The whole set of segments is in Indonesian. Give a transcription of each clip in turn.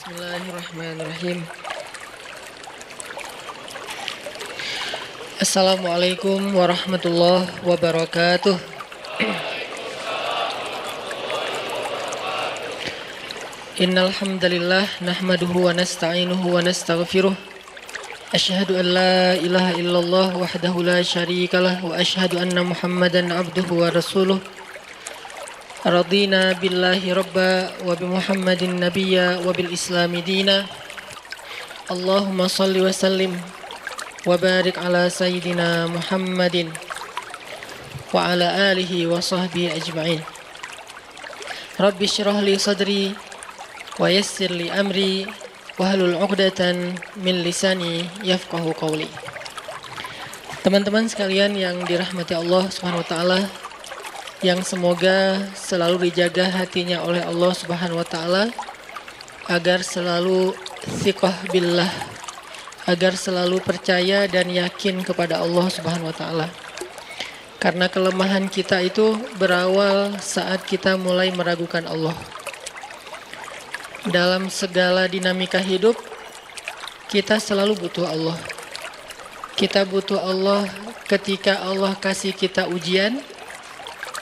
Bismillahirrahmanirrahim. Assalamualaikum warahmatullahi wabarakatuh. Innal hamdalillah nahmaduhu wa nasta'inuhu wa nastaghfiruh. Asyhadu an la ilaha illallah wahdahu la syarikalah wa asyhadu anna Muhammadan abduhu wa rasuluh. Radina billahi rabba wa bi Muhammadin nabiyya wa bil islami dina. Allahumma salli wa sallim wa barik ala sayyidina Muhammadin wa ala alihi wa sahbihi ajma'in. Rabbi syrah li sadri wa yassir li amri wahlul 'uqdatan min lisani yafqahu qawli. Teman-teman sekalian yang dirahmati Allah Subhanahu wa taala, yang semoga selalu dijaga hatinya oleh Allah Subhanahu wa taala agar selalu thiqah billah, agar selalu percaya dan yakin kepada Allah Subhanahu wa taala. Karena kelemahan kita itu berawal saat kita mulai meragukan Allah. Dalam segala dinamika hidup, kita selalu butuh Allah. Kita butuh Allah ketika Allah kasih kita ujian.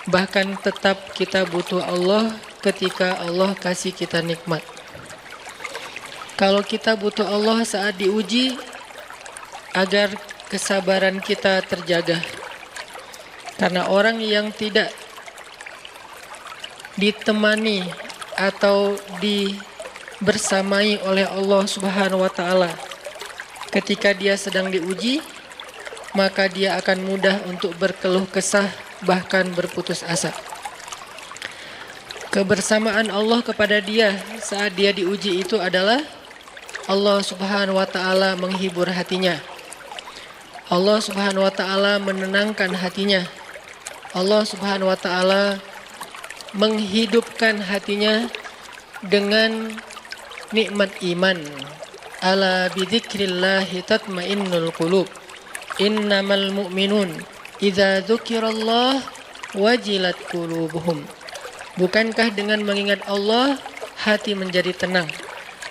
Bahkan tetap kita butuh Allah ketika Allah kasih kita nikmat. Kalau kita butuh Allah saat diuji, agar kesabaran kita terjaga. Karena orang yang tidak ditemani atau dibersamai oleh Allah Subhanahu wa taala ketika dia sedang diuji, maka dia akan mudah untuk berkeluh kesah, bahkan berputus asa. Kebersamaan Allah kepada dia saat dia diuji itu adalah Allah Subhanahu wa taala menghibur hatinya. Allah Subhanahu wa taala menenangkan hatinya. Allah Subhanahu wa taala menghidupkan hatinya dengan nikmat iman. Ala bidzikrillahi tatmainnul qulub. Innamal mu'minun idza dzukirallah wajilat qulubuhum. Bukankah dengan mengingat Allah hati menjadi tenang?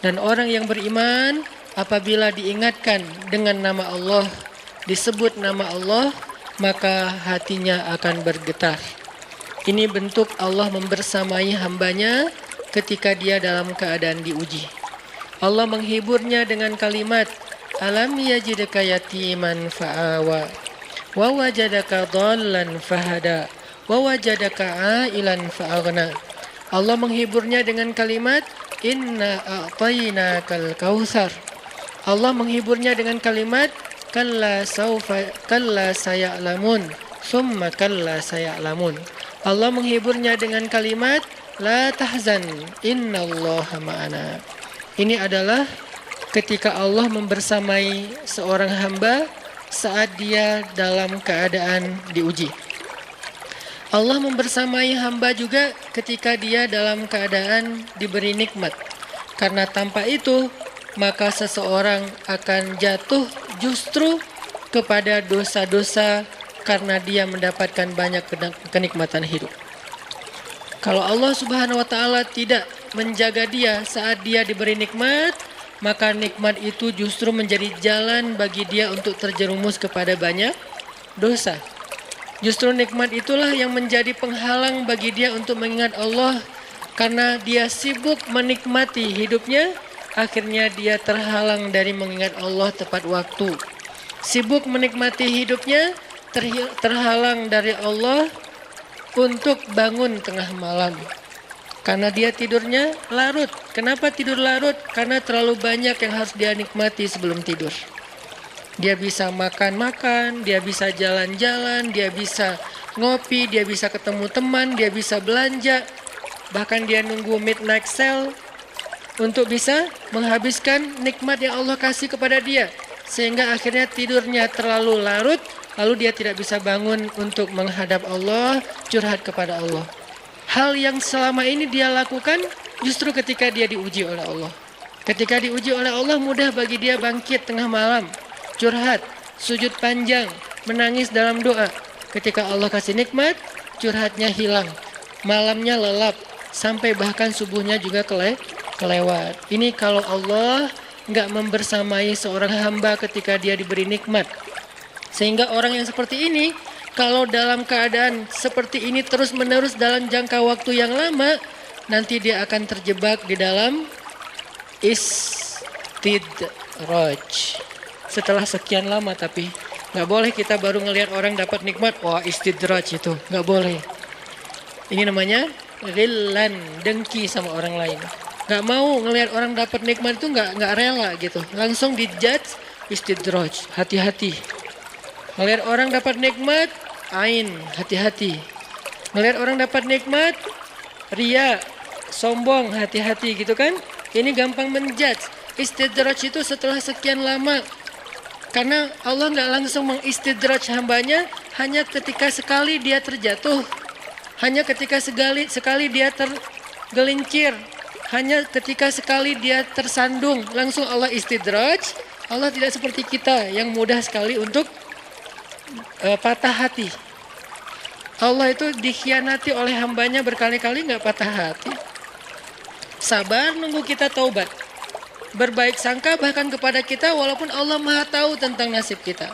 Dan orang yang beriman apabila diingatkan dengan nama Allah, disebut nama Allah, maka hatinya akan bergetar. Ini bentuk Allah membersamai hambanya ketika dia dalam keadaan diuji. Allah menghiburnya dengan kalimat, alam yajidka yatiman fa'awa wa wajadaka dhallan fahada wa wajadaka ailan fa'aghna. Allah menghiburnya dengan kalimat inna a'tainakal kautsar. Allah menghiburnya dengan kalimat kalla saya'lamun summa kalla saya'lamun. Allah menghiburnya dengan kalimat la tahzan innallaha ma'ana. Ini adalah ketika Allah membersamai seorang hamba saat dia dalam keadaan diuji. Allah membersamai hamba juga ketika dia dalam keadaan diberi nikmat. Karena tanpa itu, maka seseorang akan jatuh justru kepada dosa-dosa karena dia mendapatkan banyak kenikmatan hidup. Kalau Allah Subhanahu wa taala tidak menjaga dia saat dia diberi nikmat, maka nikmat itu justru menjadi jalan bagi dia untuk terjerumus kepada banyak dosa. Justru nikmat itulah yang menjadi penghalang bagi dia untuk mengingat Allah. Karena dia sibuk menikmati hidupnya, akhirnya dia terhalang dari mengingat Allah tepat waktu. Sibuk menikmati hidupnya, terhalang dari Allah untuk bangun tengah malam. Karena dia tidurnya larut. Kenapa tidur larut? Karena terlalu banyak yang harus dia nikmati sebelum tidur. Dia bisa makan-makan, dia bisa jalan-jalan, dia bisa ngopi, dia bisa ketemu teman, dia bisa belanja. Bahkan dia nunggu midnight sale untuk bisa menghabiskan nikmat yang Allah kasih kepada dia. Sehingga akhirnya tidurnya terlalu larut, lalu dia tidak bisa bangun untuk menghadap Allah, curhat kepada Allah. Hal yang selama ini dia lakukan justru ketika dia diuji oleh Allah. Ketika diuji oleh Allah, mudah bagi dia bangkit tengah malam, curhat, sujud panjang, menangis dalam doa. Ketika Allah kasih nikmat, curhatnya hilang, malamnya lelap, sampai bahkan subuhnya juga kelewat. Ini kalau Allah nggak membersamai seorang hamba ketika dia diberi nikmat. Sehingga orang yang seperti ini, kalau dalam keadaan seperti ini terus-menerus dalam jangka waktu yang lama, nanti dia akan terjebak di dalam istidraj. Setelah sekian lama, tapi nggak boleh kita baru ngelihat orang dapat nikmat, wah istidraj itu, nggak boleh. Ini namanya ghillan, dengki sama orang lain. Nggak mau ngelihat orang dapat nikmat itu nggak rela gitu, langsung dijudge istidraj. Hati-hati. Ngelihat orang dapat nikmat, ain, hati-hati. Ngelihat orang dapat nikmat, ria, sombong, hati-hati gitu kan. Ini gampang menjudge. Istidraj itu setelah sekian lama. Karena Allah nggak langsung mengistidraj hambanya hanya ketika sekali dia terjatuh. Hanya ketika sekali dia tergelincir. Hanya ketika sekali dia tersandung. Langsung Allah istidraj. Allah tidak seperti kita yang mudah sekali untuk patah hati. Allah itu dikhianati oleh hambanya berkali-kali nggak patah hati. Sabar nunggu kita taubat. Berbaik sangka bahkan kepada kita walaupun Allah Maha tahu tentang nasib kita.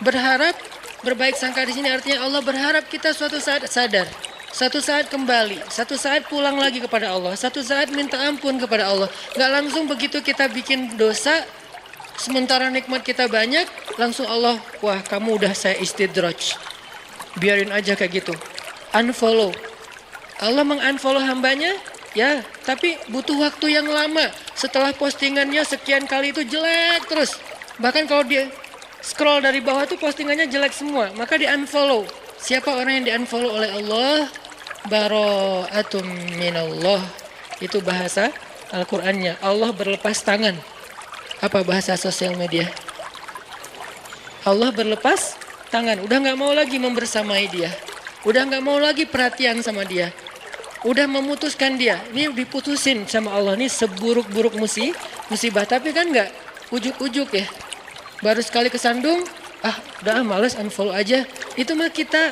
Berharap, berbaik sangka di sini artinya Allah berharap kita suatu saat sadar, suatu saat kembali, suatu saat pulang lagi kepada Allah, suatu saat minta ampun kepada Allah. Gak langsung begitu kita bikin dosa, sementara nikmat kita banyak, langsung Allah, wah kamu udah saya istidraj. Biarin aja kayak gitu. Unfollow. Allah mengunfollow hambanya, ya, tapi butuh waktu yang lama. Setelah postingannya sekian kali itu jelek terus. Bahkan kalau dia scroll dari bawah tuh postingannya jelek semua, maka di unfollow. Siapa orang yang di unfollow oleh Allah? Bara'atum minallah. Itu bahasa Al-Qur'annya. Allah berlepas tangan. Apa bahasa sosial media? Allah berlepas tangan. Udah gak mau lagi membersamai dia. Udah gak mau lagi perhatian sama dia. Udah memutuskan dia, ini diputusin sama Allah, ini seburuk-buruk musibah, tapi kan nggak ujuk-ujuk ya, baru sekali kesandung, udah males unfollow aja. Itu mah kita,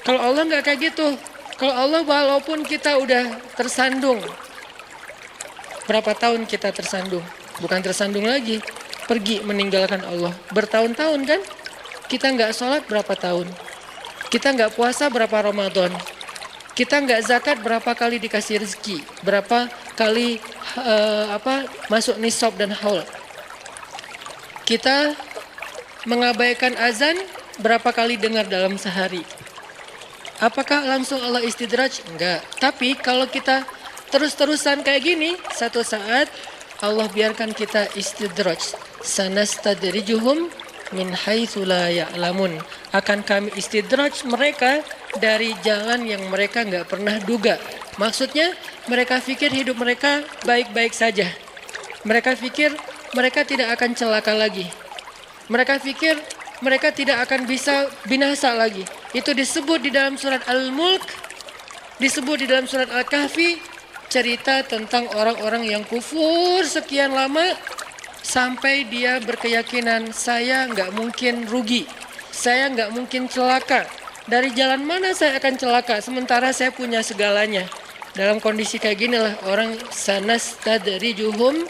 kalau Allah nggak kayak gitu. Kalau Allah walaupun kita udah tersandung, berapa tahun kita tersandung, bukan tersandung lagi, pergi meninggalkan Allah, bertahun-tahun kan, kita nggak sholat berapa tahun, kita nggak puasa berapa Ramadan. Kita nggak zakat berapa kali dikasih rezeki, berapa kali masuk nisab dan haul. Kita mengabaikan azan berapa kali dengar dalam sehari. Apakah langsung Allah istidraj? Enggak. Tapi kalau kita terus-terusan kayak gini, satu saat Allah biarkan kita istidraj. Sanastadrijuhum min haitsu la ya'lamun. Akan kami istidraj mereka dari jalan yang mereka nggak pernah duga. Maksudnya mereka pikir hidup mereka baik-baik saja. Mereka pikir mereka tidak akan celaka lagi. Mereka pikir mereka tidak akan bisa binasa lagi. Itu disebut di dalam surat Al-Mulk, disebut di dalam surat Al-Kahfi, cerita tentang orang-orang yang kufur sekian lama sampai dia berkeyakinan saya nggak mungkin rugi, saya nggak mungkin celaka. Dari jalan mana saya akan celaka sementara saya punya segalanya. Dalam kondisi kayak gini lah orang sanastadrijuhum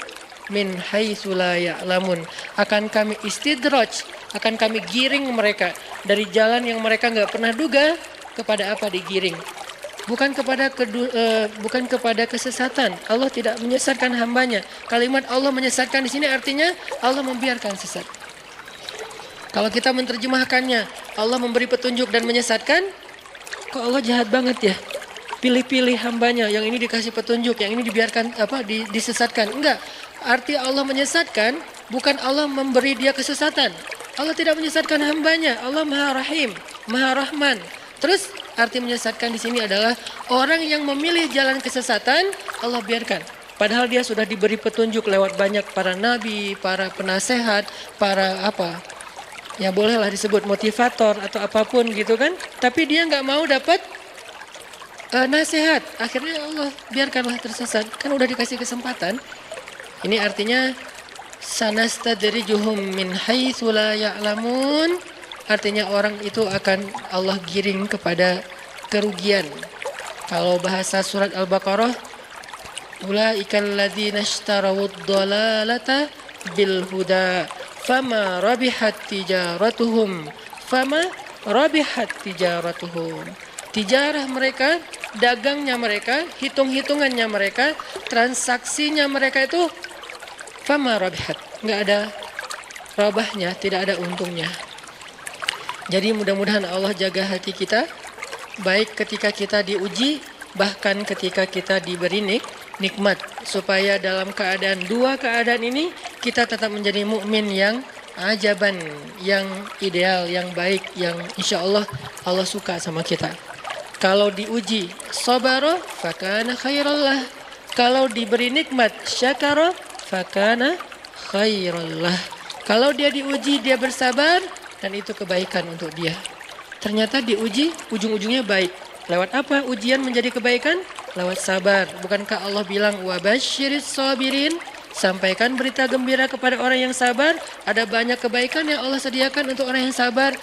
min haitsu la ya'lamun. Akan kami istidraj, akan kami giring mereka dari jalan yang mereka nggak pernah duga. Kepada apa digiring? Bukan kepada kesesatan. Allah tidak menyesatkan hambanya. Kalimat Allah menyesatkan di sini artinya Allah membiarkan sesat. Kalau kita menerjemahkannya, Allah memberi petunjuk dan menyesatkan, kok Allah jahat banget ya? Pilih-pilih hambanya, yang ini dikasih petunjuk, yang ini dibiarkan disesatkan. Enggak, arti Allah menyesatkan bukan Allah memberi dia kesesatan. Allah tidak menyesatkan hambanya. Allah Maha Rahim, Maha Rahman. Terus arti menyesatkan di sini adalah orang yang memilih jalan kesesatan, Allah biarkan. Padahal dia sudah diberi petunjuk lewat banyak para nabi, para penasehat, para ya bolehlah disebut motivator atau apapun gitu kan. Tapi dia nggak mau dapat nasihat. Akhirnya Allah biarkanlah tersesat. Kan udah dikasih kesempatan. Ini artinya sanastadrijuhum min haitsu la ya'lamun. Artinya orang itu akan Allah giring kepada kerugian. Kalau bahasa surat Al-Baqarah, Ulaika alladzina ishtarawud dhalalata bil huda fama rabihat tijaratuhum tijarah mereka, dagangnya mereka, hitung-hitungannya mereka, transaksinya mereka itu fama rabihat, nggak ada rabahnya, tidak ada untungnya. Jadi mudah-mudahan Allah jaga hati kita, baik ketika kita diuji, bahkan ketika kita diberi nikmat, supaya dalam dua keadaan ini kita tetap menjadi mukmin yang ajaban, yang ideal, yang baik, yang insya Allah Allah suka sama kita. Kalau diuji sabara fakana khairallah, kalau diberi nikmat syakara fakana khairallah. Kalau dia diuji dia bersabar, dan itu kebaikan untuk dia. Ternyata diuji ujung-ujungnya baik. Lewat apa ujian menjadi kebaikan? Lewat sabar. Bukankah Allah bilang wabasyiris sabirin? Sampaikan berita gembira kepada orang yang sabar. Ada banyak kebaikan yang Allah sediakan untuk orang yang sabar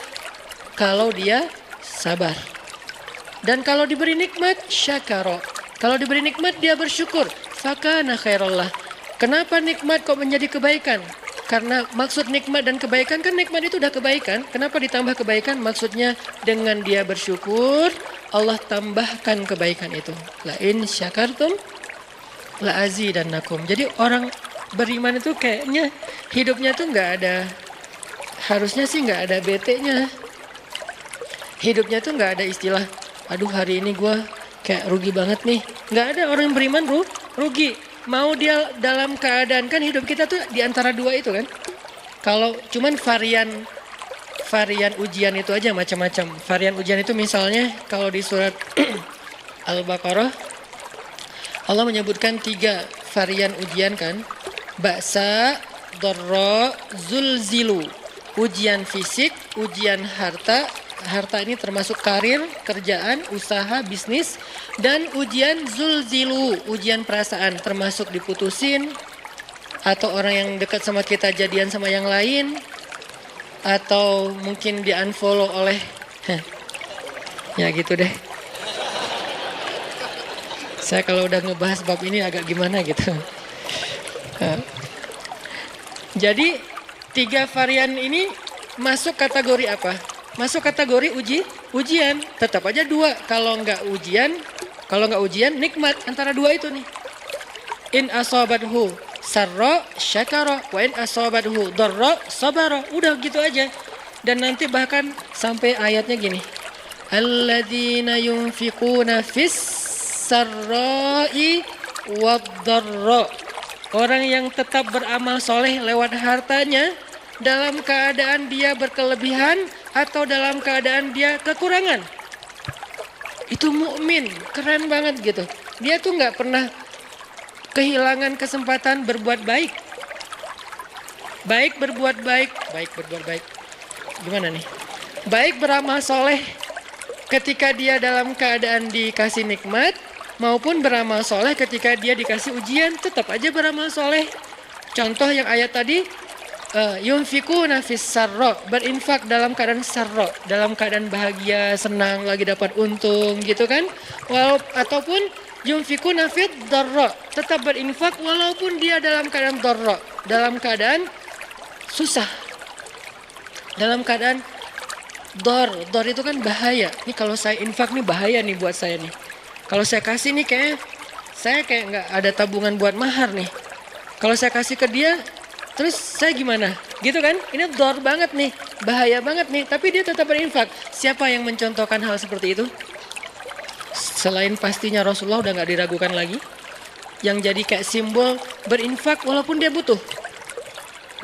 kalau dia sabar. Dan kalau diberi nikmat syakara. Kalau diberi nikmat dia bersyukur. Fakana khairallah. Kenapa nikmat kok menjadi kebaikan? Karena maksud nikmat dan kebaikan kan nikmat itu udah kebaikan. Kenapa ditambah kebaikan? Maksudnya dengan dia bersyukur, Allah tambahkan kebaikan itu. La in syakartum la azidannakum. Jadi orang beriman itu kayaknya hidupnya tuh harusnya sih nggak ada bete-nya. Hidupnya tuh nggak ada istilah, aduh hari ini gue kayak rugi banget nih. Nggak ada orang yang beriman rugi. Mau dia dalam keadaan, kan hidup kita tuh di antara dua itu kan. Kalau cuman varian ujian itu aja macam-macam. Varian ujian itu misalnya kalau di surat Al-Baqarah Allah menyebutkan 3 varian ujian kan. Ba'sa, dharra, zulzilu. Ujian fisik, ujian harta. Harta ini termasuk karir, kerjaan, usaha, bisnis. Dan ujian zulzilu, ujian perasaan, termasuk diputusin, atau orang yang dekat sama kita jadian sama yang lain, atau mungkin di unfollow oleh ya gitu deh. Saya kalau udah ngebahas bab ini agak gimana gitu. Jadi 3 varian ini masuk kategori apa? Masuk kategori ujian. Tetap aja 2. Kalau nggak ujian nikmat, antara 2 itu nih. In asabathu sarra syakara wa in asabathu dharra sabara. Udah gitu aja. Dan nanti bahkan sampai ayatnya gini. Alladzina yunfiquna fis sarra'i wad dharra. Orang yang tetap beramal soleh lewat hartanya dalam keadaan dia berkelebihan atau dalam keadaan dia kekurangan. Itu mukmin, keren banget gitu. Dia tuh nggak pernah kehilangan kesempatan berbuat baik. Baik berbuat baik. Gimana nih? Baik beramal soleh ketika dia dalam keadaan dikasih nikmat, maupun beramal soleh ketika dia dikasih ujian, tetap aja beramal soleh. Contoh yang ayat tadi, yunfikuna fis sarra, berinfak dalam keadaan sarra, dalam keadaan bahagia, senang, lagi dapat untung gitu kan. Ataupun yunfikuna fid dharra, tetap berinfak walaupun dia dalam keadaan dharra, dalam keadaan susah, dalam keadaan dor itu kan bahaya. Ini kalau saya infak nih bahaya nih buat saya nih. Kalau saya kasih nih saya kayak nggak ada tabungan buat mahar nih. Kalau saya kasih ke dia, terus saya gimana? Gitu kan? Ini dor banget nih, bahaya banget nih. Tapi dia tetap berinfak. Siapa yang mencontohkan hal seperti itu? Selain pastinya Rasulullah udah nggak diragukan lagi. Yang jadi kayak simbol berinfak walaupun dia butuh.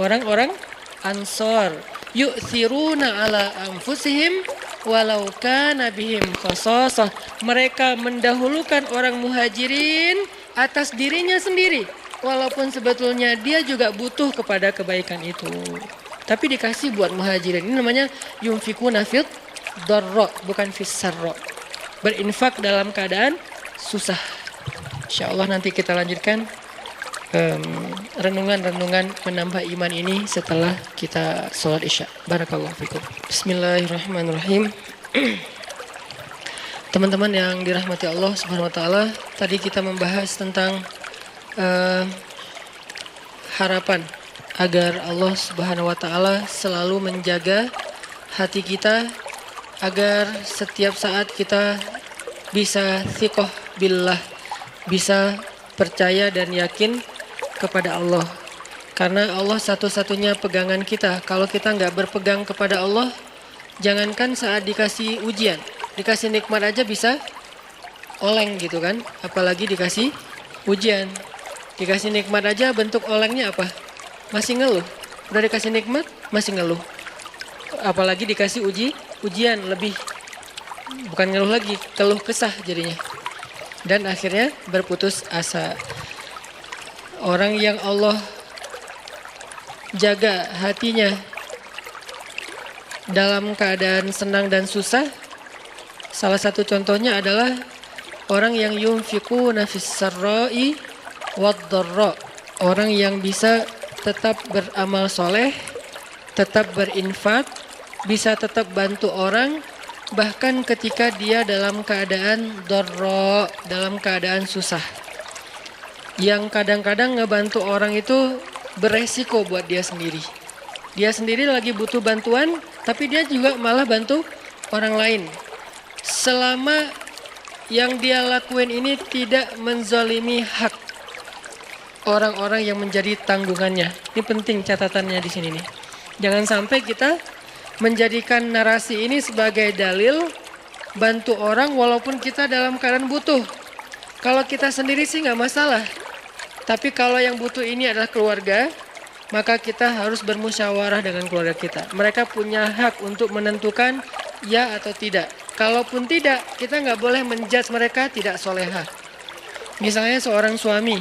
Orang-orang Ansor, yu'thiruna ala anfusihim walau kana bihim khasasah. Mereka mendahulukan orang muhajirin atas dirinya sendiri, walaupun sebetulnya dia juga butuh kepada kebaikan itu. Tapi dikasih buat muhajirin. Ini namanya yunfikuna fid dharra, bukan fis sarra. Berinfak dalam keadaan susah. Insyaallah nanti kita lanjutkan renungan-renungan menambah iman ini setelah kita sholat isya. Barakallahu fikum. Bismillahirrahmanirrahim. Teman-teman yang dirahmati Allah Subhanahu wa taala, tadi kita membahas tentang eh, harapan agar Allah Subhanahu wa taala selalu menjaga hati kita agar setiap saat kita bisa thiqah billah, bisa percaya dan yakin kepada Allah. Karena Allah satu-satunya pegangan kita. Kalau kita nggak berpegang kepada Allah, jangankan saat dikasih ujian, dikasih nikmat aja bisa oleng gitu kan. Apalagi dikasih ujian. Dikasih nikmat aja bentuk olengnya apa? Masih ngeluh. Udah dikasih nikmat, masih ngeluh. Apalagi dikasih ujian lebih, bukan ngeluh lagi, keluh kesah jadinya. Dan akhirnya berputus asa. Orang yang Allah jaga hatinya dalam keadaan senang dan susah, salah satu contohnya adalah orang yang yunfiquna fis sarra'i wad dharra, orang yang bisa tetap beramal soleh, tetap berinfak, bisa tetap bantu orang bahkan ketika dia dalam keadaan dharra, dalam keadaan susah. Yang kadang-kadang ngebantu orang itu beresiko buat dia sendiri. Dia sendiri lagi butuh bantuan, tapi dia juga malah bantu orang lain. Selama yang dia lakuin ini tidak menzalimi hak orang-orang yang menjadi tanggungannya. Ini penting catatannya di sini nih. Jangan sampai kita menjadikan narasi ini sebagai dalil bantu orang walaupun kita dalam keadaan butuh. Kalau kita sendiri sih nggak masalah. Tapi kalau yang butuh ini adalah keluarga, maka kita harus bermusyawarah dengan keluarga kita. Mereka punya hak untuk menentukan ya atau tidak. Kalaupun tidak, kita nggak boleh menjudge mereka tidak solehah. Misalnya seorang suami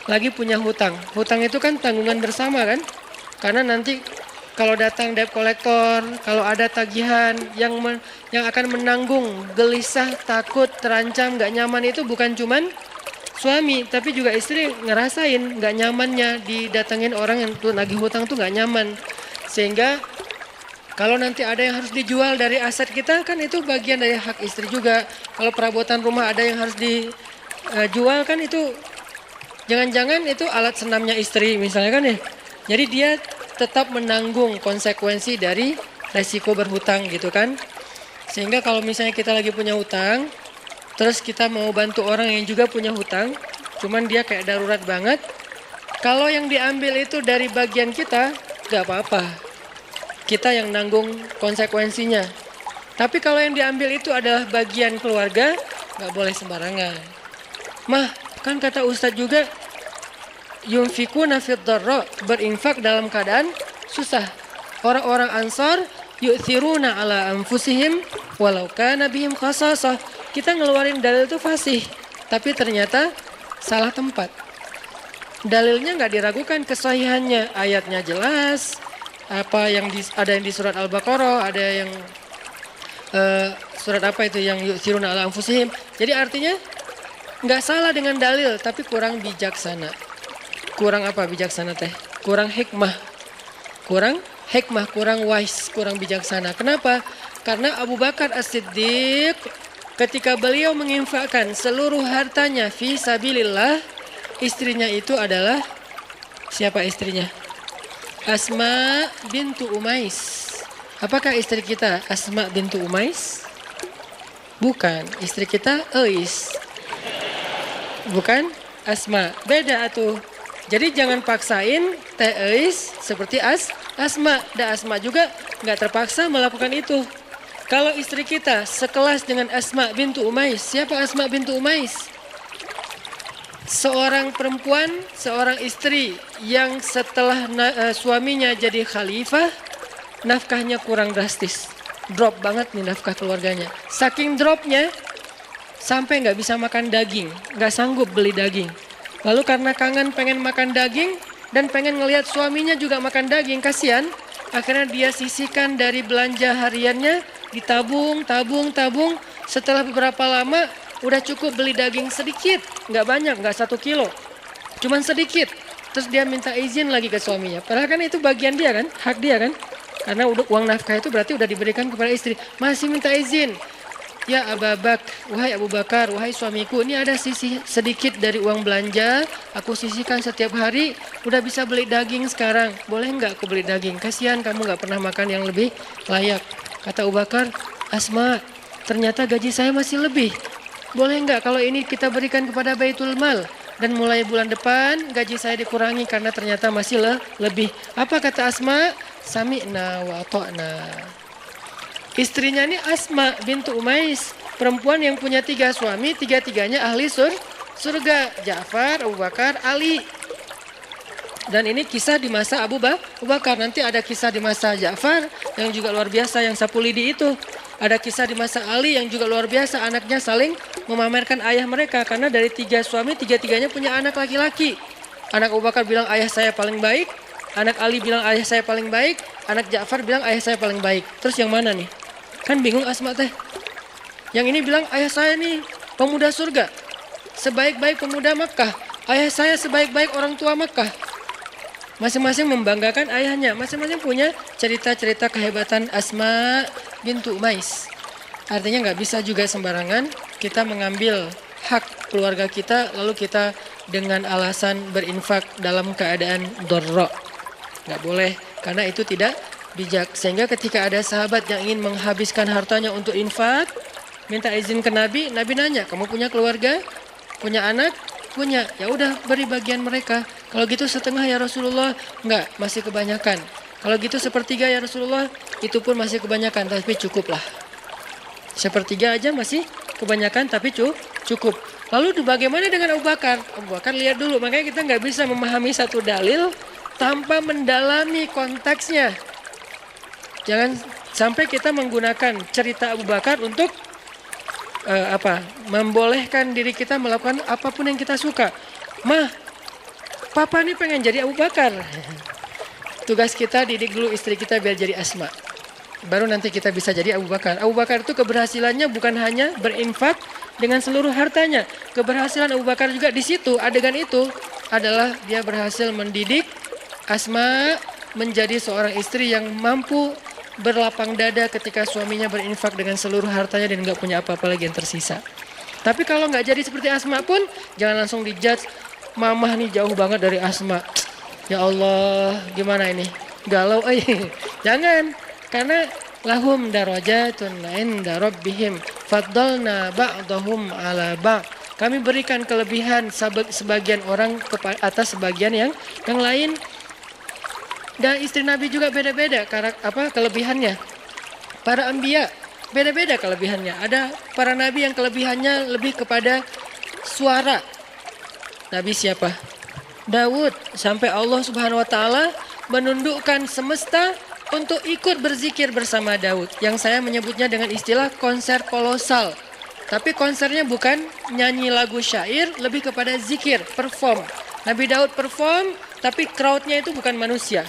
lagi punya hutang. Hutang itu kan tanggungan bersama kan? Karena nanti kalau datang debt collector, kalau ada tagihan yang akan menanggung gelisah, takut, terancam, nggak nyaman itu bukan cuman suami, tapi juga istri ngerasain nggak nyamannya didatengin orang yang tuh nagih hutang tuh nggak nyaman. Sehingga kalau nanti ada yang harus dijual dari aset kita kan itu bagian dari hak istri juga. Kalau perabotan rumah ada yang harus dijual kan itu jangan-jangan itu alat senamnya istri misalnya kan ya. Jadi dia tetap menanggung konsekuensi dari resiko berhutang gitu kan. Sehingga kalau misalnya kita lagi punya hutang, terus kita mau bantu orang yang juga punya hutang, cuman dia kayak darurat banget. Kalau yang diambil itu dari bagian kita, gak apa-apa. Kita yang nanggung konsekuensinya. Tapi kalau yang diambil itu adalah bagian keluarga, gak boleh sembarangan. Mah, kan kata Ustadz juga, yunfikuna fid dharra, berinfak dalam keadaan susah. Orang-orang Ansar, yu'thiruna ala anfusihim walau kana bihim khasasah. Kita ngeluarin dalil itu fasih, tapi ternyata salah tempat. Dalilnya nggak diragukan kesahihannya, ayatnya jelas. Apa yang ada yang di surat Al-Baqarah, ada yang surat apa itu yang yu'thiruna ala anfusihim. Jadi artinya nggak salah dengan dalil, tapi kurang bijaksana. Kurang apa bijaksana teh? Kurang hikmah. Kurang hikmah, kurang wise, kurang bijaksana. Kenapa? Karena Abu Bakar As-Siddiq ketika beliau menginfakkan seluruh hartanya fi sabilillah, istrinya itu adalah siapa istrinya? Asma bintu Umais. Apakah istri kita Asma bintu Umais? Bukan, istri kita Ais. Bukan Asma, beda atuh. Jadi jangan paksain Teh Ais seperti Asma. Dan Asma juga nggak terpaksa melakukan itu. Kalau istri kita sekelas dengan Asma bintu Umais, siapa Asma bintu Umais? Seorang perempuan, seorang istri yang setelah suaminya jadi khalifah, nafkahnya kurang drastis. Drop banget nih nafkah keluarganya. Saking dropnya, sampai nggak bisa makan daging, nggak sanggup beli daging. Lalu karena kangen pengen makan daging, dan pengen ngelihat suaminya juga makan daging, kasihan. Akhirnya dia sisihkan dari belanja hariannya, ditabung. Setelah beberapa lama, udah cukup beli daging sedikit. Nggak banyak, nggak 1 kilo. Cuman sedikit. Terus dia minta izin lagi ke suaminya. Padahal kan itu bagian dia kan, hak dia kan. Karena uang nafkah itu berarti udah diberikan kepada istri. Masih minta izin. Ya wahai Abu Bakar, wahai suamiku, ini ada sisi sedikit dari uang belanja, aku sisihkan setiap hari, udah bisa beli daging sekarang, boleh nggak aku beli daging? Kasihan kamu nggak pernah makan yang lebih layak. Kata Abu Bakar, Asma, ternyata gaji saya masih lebih. Boleh nggak kalau ini kita berikan kepada Baitul Mal? Dan mulai bulan depan gaji saya dikurangi karena ternyata masih lebih. Apa kata Asma? Sami'na wa ta'na. Istrinya ini Asma bintu Umais, perempuan yang punya 3 suami, 3-tiganya ahli surga. Ja'far, Abu Bakar, Ali. Dan ini kisah di masa Abu Bakar. Nanti ada kisah di masa Ja'far yang juga luar biasa, yang sapu lidi itu. Ada kisah di masa Ali yang juga luar biasa, anaknya saling memamerkan ayah mereka. Karena dari 3 suami, 3-tiganya punya anak laki-laki. Anak Abu Bakar bilang ayah saya paling baik, anak Ali bilang ayah saya paling baik, anak Ja'far bilang ayah saya paling baik. Terus yang mana nih? Kan bingung Asma teh. Yang ini bilang ayah saya nih pemuda surga, sebaik-baik pemuda Makkah. Ayah saya sebaik-baik orang tua Makkah. Masing-masing membanggakan ayahnya. Masing-masing punya cerita-cerita kehebatan Asma bintu Umais. Artinya nggak bisa juga sembarangan kita mengambil hak keluarga kita lalu kita dengan alasan berinfak dalam keadaan dorro. Nggak boleh, karena itu tidak bijak. Sehingga ketika ada sahabat yang ingin menghabiskan hartanya untuk infak, minta izin ke Nabi, Nabi nanya, kamu punya keluarga? Punya anak? Punya. Ya udah, beri bagian mereka. Kalau gitu setengah ya Rasulullah. Enggak, masih kebanyakan. Kalau gitu sepertiga ya Rasulullah, itu pun masih kebanyakan, tapi cukuplah. Sepertiga aja masih kebanyakan, tapi cukup. Lalu bagaimana dengan Abu Bakar? Abu Bakar lihat dulu, makanya kita nggak bisa memahami satu dalil tanpa mendalami konteksnya. Jangan sampai kita menggunakan cerita Abu Bakar untuk membolehkan diri kita melakukan apapun yang kita suka. Mah, papa nih pengen jadi Abu Bakar. Tugas kita didik dulu istri kita biar jadi Asma. Baru nanti kita bisa jadi Abu Bakar. Abu Bakar itu keberhasilannya bukan hanya berinfak dengan seluruh hartanya. Keberhasilan Abu Bakar juga di situ, adegan itu adalah dia berhasil mendidik Asma menjadi seorang istri yang mampu berlapang dada ketika suaminya berinfak dengan seluruh hartanya dan nggak punya apa-apa lagi yang tersisa. Tapi kalau nggak jadi seperti Asma pun jangan langsung dijudge, mamah nih jauh banget dari Asma. Ya Allah, gimana ini? Galau, jangan. Karena lahum darajatun inda rabbihim faddalna ba'dahum ala ba'd. Kami berikan kelebihan sebagian orang atas sebagian yang lain. Dan istri Nabi juga beda-beda kelebihannya. Para anbiya beda-beda kelebihannya. Ada para nabi yang kelebihannya lebih kepada suara. Nabi siapa? Daud. Sampai Allah Subhanahu wa taala menundukkan semesta untuk ikut berzikir bersama Daud. Yang saya menyebutnya dengan istilah konser kolosal. Tapi konsernya bukan nyanyi lagu syair, lebih kepada zikir, perform. Nabi Daud perform, tapi crowdnya itu bukan manusia.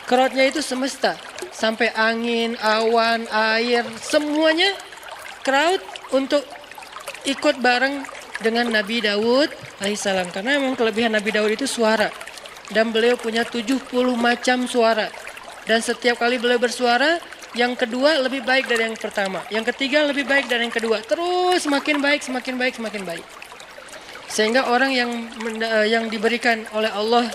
Crowdnya itu semesta. Sampai angin, awan, air, semuanya crowd untuk ikut bareng dengan Nabi Daud alaihissalam. Karena memang kelebihan Nabi Daud itu suara. Dan beliau punya 70 macam suara. Dan setiap kali beliau bersuara, yang kedua lebih baik dari yang pertama. Yang ketiga lebih baik dari yang kedua. Terus semakin baik, semakin baik, semakin baik. Sehingga orang yang diberikan oleh Allah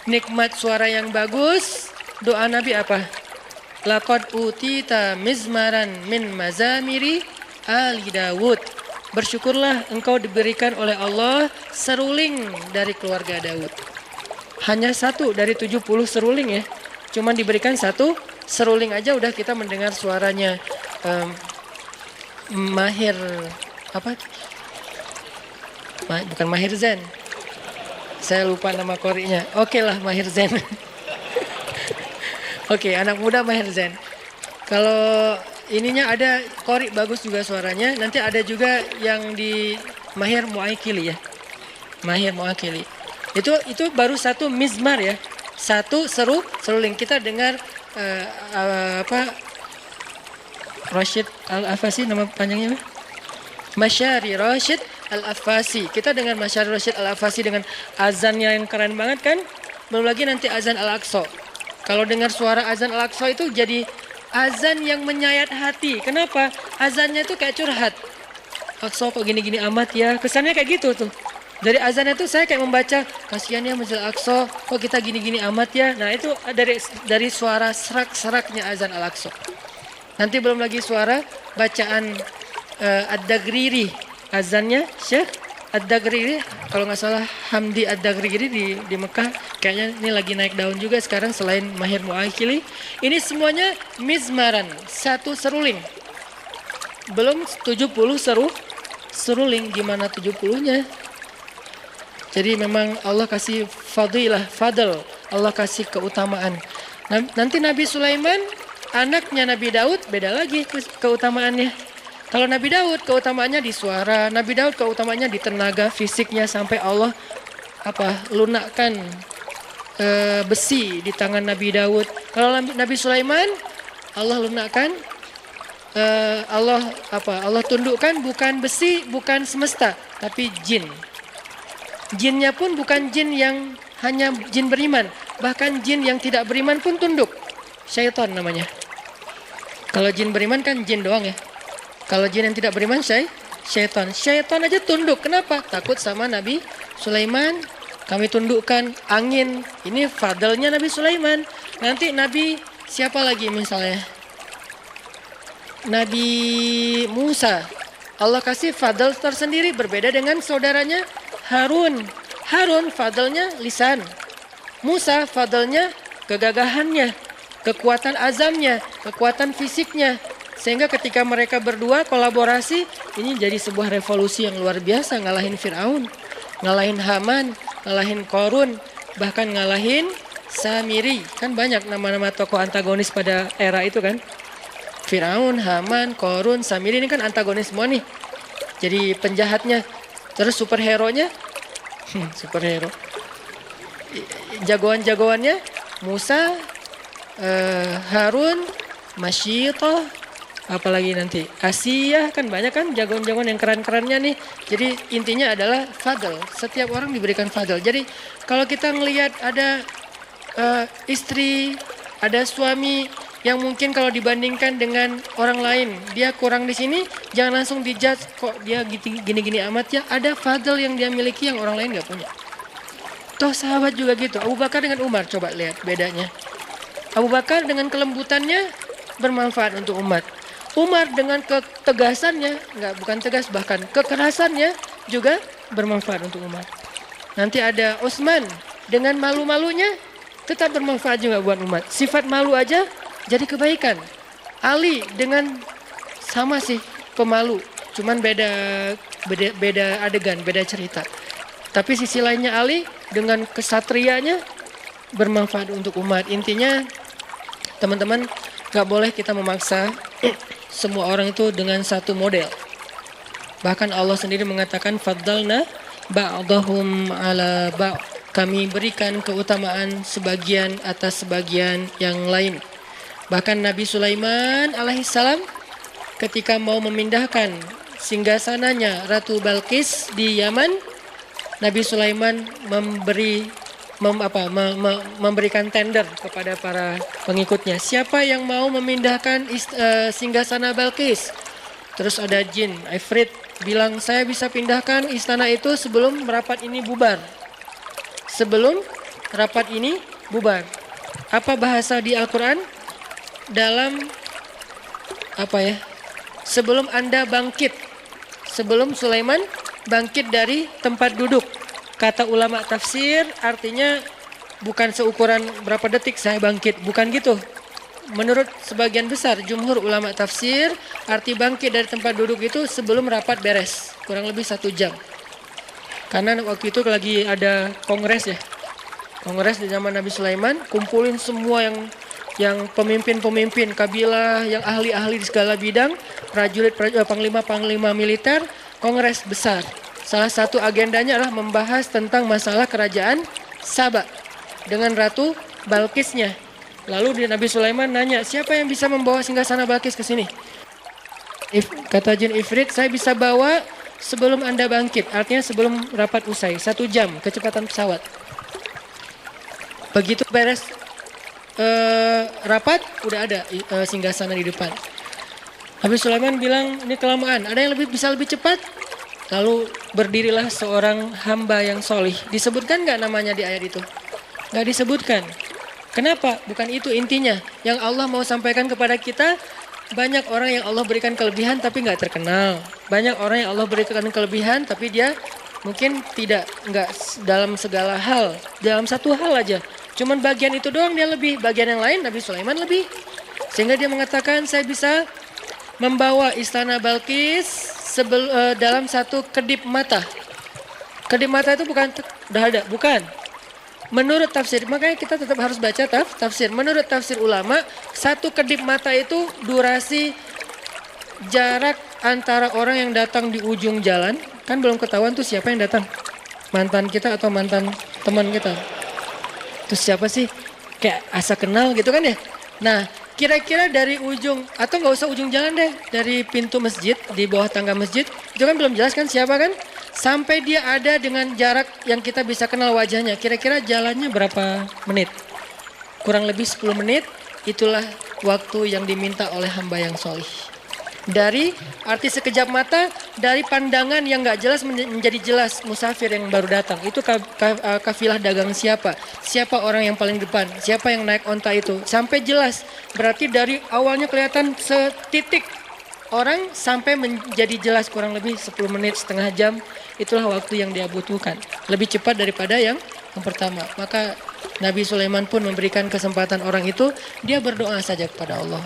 nikmat suara yang bagus, doa Nabi apa? Laqad utita mizmaran min mazamiri ali Dawud. Bersyukurlah engkau diberikan oleh Allah seruling dari keluarga Daud. Hanya satu dari 70 seruling ya. Cuman diberikan satu seruling aja udah kita mendengar suaranya Mahir bukan Mahir Zain. Saya lupa nama korinya. Oke lah, Mahir Zain. Oke, anak muda Mahir Zain. Kalau ininya ada kori bagus juga suaranya. Nanti ada juga yang di Mahir Muakili ya. Mahir Muakili. Itu baru satu mizmar ya. Satu seruling. Kita dengar Rashid Al-Afasi, nama panjangnya apa? Masyari Rashid Al-Afasi. Kita dengar Masyari Rashid Al-Afasi dengan azannya yang keren banget kan? Belum lagi nanti azan Al-Aqsa. Kalau dengar suara azan Al-Aqsa itu jadi azan yang menyayat hati. Kenapa? Azannya itu kayak curhat. Aqsa kok gini-gini amat ya. Kesannya kayak gitu tuh. Dari azannya tuh saya kayak membaca, kasihan ya Masjid Al-Aqsa, kok kita gini-gini amat ya. Nah itu dari suara serak-seraknya azan Al-Aqsa. Nanti belum lagi suara bacaan Ad-Dagriri, azannya Syekh Ad-Dagriri, kalau nggak salah Hamdi Ad-Dagriri di Mekah. Kayaknya ini lagi naik daun juga sekarang selain Mahir Mu'akhili. Ini semuanya mizmaran, satu seruling. Belum 70 seruling, gimana 70-nya? Jadi memang Allah kasih fadl, Allah kasih keutamaan. Nanti Nabi Sulaiman, anaknya Nabi Daud, beda lagi keutamaannya. Kalau Nabi Daud keutamaannya di suara, Nabi Daud keutamaannya di tenaga fisiknya sampai Allah lunakkan besi di tangan Nabi Daud. Kalau Nabi Sulaiman, Allah lunakkan Allah tundukkan bukan besi, bukan semesta, tapi jin. Jinnya pun bukan jin yang hanya jin beriman, bahkan jin yang tidak beriman pun tunduk. Syaitan namanya. Kalau jin beriman kan jin doang ya. Kalau jin yang tidak beriman syaitan. Syaitan aja tunduk. Kenapa? Takut sama Nabi Sulaiman. Kami tundukkan angin. Ini fadlnya Nabi Sulaiman. Nanti Nabi siapa lagi misalnya? Nabi Musa. Allah kasih fadl tersendiri berbeda dengan saudaranya Harun. Harun fadlnya lisan. Musa fadlnya kegagahannya, kekuatan azamnya, kekuatan fisiknya. Sehingga ketika mereka berdua kolaborasi, ini jadi sebuah revolusi yang luar biasa. Ngalahin Fir'aun, ngalahin Haman, ngalahin Qarun, bahkan ngalahin Samiri. Kan banyak nama-nama tokoh antagonis pada era itu kan. Fir'aun, Haman, Qarun, Samiri ini kan antagonis semua nih. Jadi penjahatnya. Terus superhero-nya, superhero. Jagoan-jagoannya Musa, Harun, Masyitah, apalagi nanti Asia, kan banyak kan jagoan-jagoan yang keren-kerennya nih. Jadi intinya adalah fadl. Setiap orang diberikan fadl. Jadi kalau kita ngelihat ada istri, ada suami yang mungkin kalau dibandingkan dengan orang lain dia kurang di sini, jangan langsung dijudge kok dia gini-gini amat ya. Ada fadl yang dia miliki yang orang lain nggak punya. Toh sahabat juga gitu. Abu Bakar dengan Umar, coba lihat bedanya. Abu Bakar dengan kelembutannya bermanfaat untuk umat. Umar dengan ketegasannya, bukan tegas, bahkan kekerasannya juga bermanfaat untuk umat. Nanti ada Utsman dengan malu-malunya tetap bermanfaat juga buat umat. Sifat malu aja jadi kebaikan. Ali dengan sama sih pemalu, cuman beda adegan, beda cerita. Tapi sisi lainnya Ali dengan kesatrianya bermanfaat untuk umat. Intinya teman-teman, gak boleh kita memaksa semua orang itu dengan satu model. Bahkan Allah sendiri mengatakan faddalna ba'dahum ala ba'. Kami berikan keutamaan sebagian atas sebagian yang lain. Bahkan Nabi Sulaiman alaihissalam ketika mau memindahkan singgasananya Ratu Balqis di Yaman, Nabi Sulaiman memberikan tender kepada para pengikutnya. Siapa yang mau memindahkan singgasana Balqis? Terus ada jin, Ifrit bilang, saya bisa pindahkan istana itu sebelum rapat ini bubar. Sebelum rapat ini bubar. Apa bahasa di Al-Quran? Dalam sebelum Anda bangkit, sebelum Sulaiman bangkit dari tempat duduk. Kata ulama tafsir artinya bukan seukuran berapa detik saya bangkit, bukan gitu. Menurut sebagian besar jumhur ulama tafsir, arti bangkit dari tempat duduk itu sebelum rapat beres, kurang lebih 1 jam. Karena waktu itu lagi ada kongres ya, kongres di zaman Nabi Sulaiman, kumpulin semua yang pemimpin-pemimpin kabilah, yang ahli-ahli di segala bidang, prajurit, panglima militer, kongres besar. Salah satu agendanya adalah membahas tentang masalah kerajaan Saba dengan Ratu Balqisnya. Lalu Nabi Sulaiman nanya, siapa yang bisa membawa singgasana Balqis ke sini? Kata jin Ifrit, saya bisa bawa sebelum Anda bangkit, artinya sebelum rapat usai, 1 jam kecepatan pesawat. Begitu beres rapat, udah ada singgasana di depan. Nabi Sulaiman bilang ini kelamaan, ada yang bisa lebih cepat? Lalu berdirilah seorang hamba yang solih. Disebutkan nggak namanya di ayat itu? Nggak disebutkan. Kenapa? Bukan itu intinya. Yang Allah mau sampaikan kepada kita, banyak orang yang Allah berikan kelebihan tapi nggak terkenal. Banyak orang yang Allah berikan kelebihan tapi dia mungkin nggak dalam segala hal, dalam satu hal aja. Cuman bagian itu doang dia lebih, bagian yang lain Nabi Sulaiman lebih. Sehingga dia mengatakan saya bisa membawa istana Balkis dalam satu kedip mata. Kedip mata itu bukan udah ada, bukan. Menurut tafsir, makanya kita tetap harus baca tafsir. Menurut tafsir ulama, satu kedip mata itu durasi jarak antara orang yang datang di ujung jalan, kan belum ketahuan tuh siapa yang datang. Mantan kita atau mantan teman kita. Terus siapa sih? Kayak asa kenal gitu kan ya. Nah, kira-kira dari ujung, atau nggak usah ujung jalan deh, dari pintu masjid, di bawah tangga masjid, itu kan belum jelas kan siapa kan? Sampai dia ada dengan jarak yang kita bisa kenal wajahnya. Kira-kira jalannya berapa menit? Kurang lebih 10 menit, itulah waktu yang diminta oleh hamba yang solih. Dari arti sekejap mata, dari pandangan yang nggak jelas menjadi jelas musafir yang baru datang. Itu kafilah dagang siapa? Siapa orang yang paling depan? Siapa yang naik onta itu? Sampai jelas. Berarti dari awalnya kelihatan setitik orang sampai menjadi jelas kurang lebih 10 menit, setengah jam. Itulah waktu yang dia butuhkan. Lebih cepat daripada yang pertama. Maka Nabi Sulaiman pun memberikan kesempatan orang itu, dia berdoa saja kepada Allah.